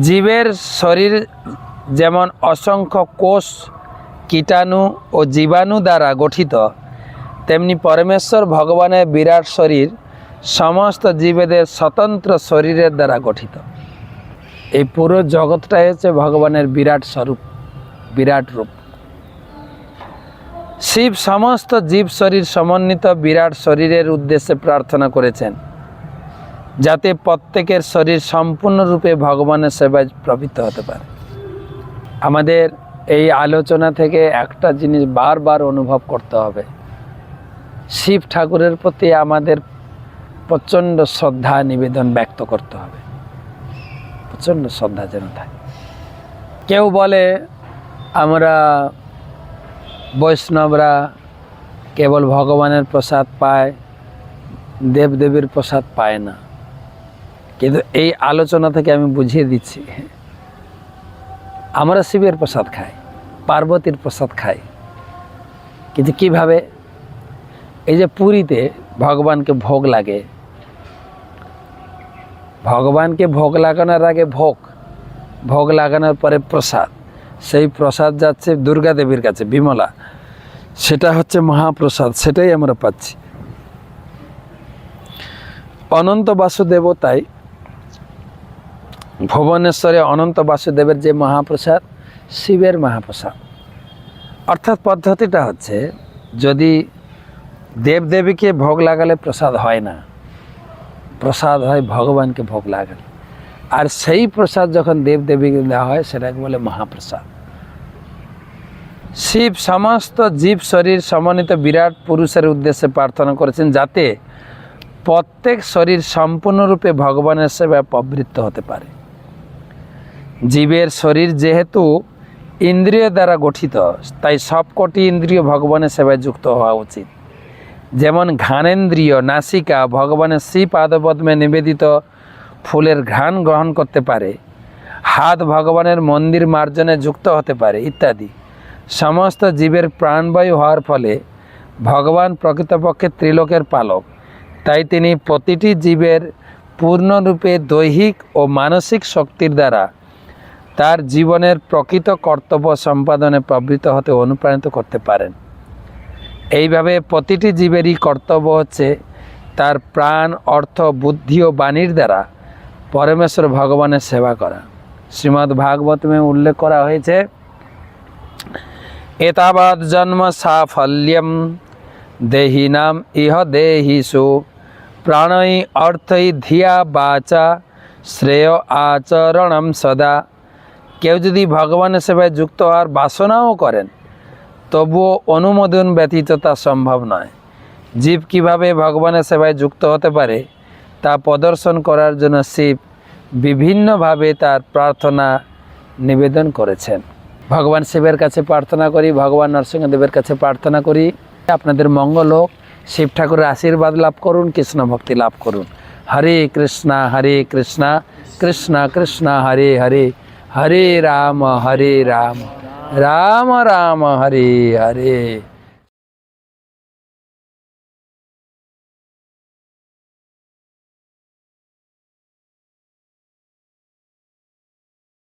জীবের শরীর যেমন অসংখ্য কোষ, কীটাণু ও জীবাণু দ্বারা গঠিত, তেমনি পরমেশ্বর ভগবানের বিরাট শরীর সমস্ত জীবেদের স্বতন্ত্র শরীরের দ্বারা গঠিত। এই পুরো জগৎটাই হচ্ছে ভগবানের বিরাট স্বরূপ, বিরাট রূপ। শিব সমস্ত জীব শরীর সমন্বিত বিরাট শরীরের উদ্দেশ্যে প্রার্থনা করেছেন, যাতে প্রত্যেকের শরীর সম্পূর্ণরূপে ভগবানের সেবায় প্রবৃত্ত হতে পারে। আমাদের এই আলোচনা থেকে একটা জিনিস বারবার অনুভব করতে হবে, শিব ঠাকুরের প্রতি আমাদের প্রচণ্ড শ্রদ্ধা নিবেদন ব্যক্ত করতে হবে, প্রচণ্ড শ্রদ্ধা যেন থাকে। কেউ বলে আমরা বৈষ্ণবরা কেবল ভগবানের প্রসাদ পায়, দেবদেবীর প্রসাদ পায় না। কিন্তু এই আলোচনা থেকে আমি বুঝিয়ে দিচ্ছি, আমরা শিবের প্রসাদ খাই, পার্বতীর প্রসাদ খাই, কিন্তু কিভাবে? এই যে পুরীতে ভগবানকে ভোগ লাগে, ভগবানকে ভোগ লাগানোর আগে ভোগ লাগানোর পরে প্রসাদ, সেই প্রসাদ যাচ্ছে দুর্গা দেবীর কাছে, বিমলা, সেটা হচ্ছে মহাপ্রসাদ, সেটাই আমরা পাচ্ছি। অনন্ত বাসুদেবও তাই, ভুবনেশ্বরে অনন্ত বাসুদেবের যে মহাপ্রসাদ, শিবের মহাপ্রসাদ। অর্থাৎ পদ্ধতিটা হচ্ছে, যদি দেবদেবীকে ভোগ লাগালে প্রসাদ হয় না, প্রসাদ হয় ভগবানকে ভোগ লাগালে। আর সেই প্রসাদ যখন দেবদেবীকে দেওয়া হয় সেটাকে বলে মহাপ্রসাদ। শিব সমস্ত জীব শরীর সমন্বিত বিরাট পুরুষের উদ্দেশ্যে প্রার্থনা করেছেন, যাতে প্রত্যেক শরীর সম্পূর্ণরূপে ভগবানের সেবায় প্রবৃত্ত হতে পারে। জীবের শরীর যেহেতু ইন্দ্রিয় দ্বারা গঠিত, তাই সবকটি ইন্দ্রিয় ভগবানের সেবায় যুক্ত হওয়া উচিত। যেমন ঘ্রাণেন্দ্রিয় নাসিকা ভগবানের শ্রীপাদপদ্মে নিবেদিত ফুলের ঘ্রাণ গ্রহণ করতে পারে, হাত ভগবানের মন্দির মার্জনে যুক্ত হতে পারে ইত্যাদি। সমস্ত জীবের প্রাণবায়ু হওয়ার ফলে ভগবান প্রকৃতপক্ষে ত্রিলোকের পালক, তাই তিনি প্রতিটি জীবের পূর্ণরূপে দৈহিক ও মানসিক শক্তির দ্বারা তার জীবনের প্রকৃত কর্তব্য সম্পাদনে প্রবৃত্ত হতে অনুপ্রাণিত করতে পারেন। এইভাবে প্রতিটি জীবেরই কর্তব্য হচ্ছে তার প্রাণ, অর্থ, বুদ্ধি ও বাণীর দ্বারা পরমেশ্বর ভগবানের সেবা করা। শ্রীমদ্ ভাগবতমে উল্লেখ করা হয়েছে, এতাবৎ জন্ম সাফল্যম দেহিনাম ইহ দেহিষু প্রাণৈ অর্থৈ ধিয়া বাচা শ্রেয় আচরণম সদা। কেউ যদি ভগবানের সেবায় যুক্ত হওয়ার বাসনাও করেন, তবুও অনুমোদন ব্যতীত তা সম্ভব নয়। জীব কিভাবে ভগবানের সেবায় যুক্ত হতে পারে তা প্রদর্শন করার জন্য শিব বিভিন্নভাবে তার প্রার্থনা নিবেদন করেছেন। ভগবান শিবের কাছে প্রার্থনা করি, ভগবান নরসিংহদেবের কাছে প্রার্থনা করি, আপনাদের মঙ্গল হোক, শিব ঠাকুরের আশীর্বাদ লাভ করুন, কৃষ্ণ ভক্তি লাভ করুন। হরে কৃষ্ণা কৃষ্ণ কৃষ্ণ হরে হরে, হরে রাম রাম রাম হরে হরে।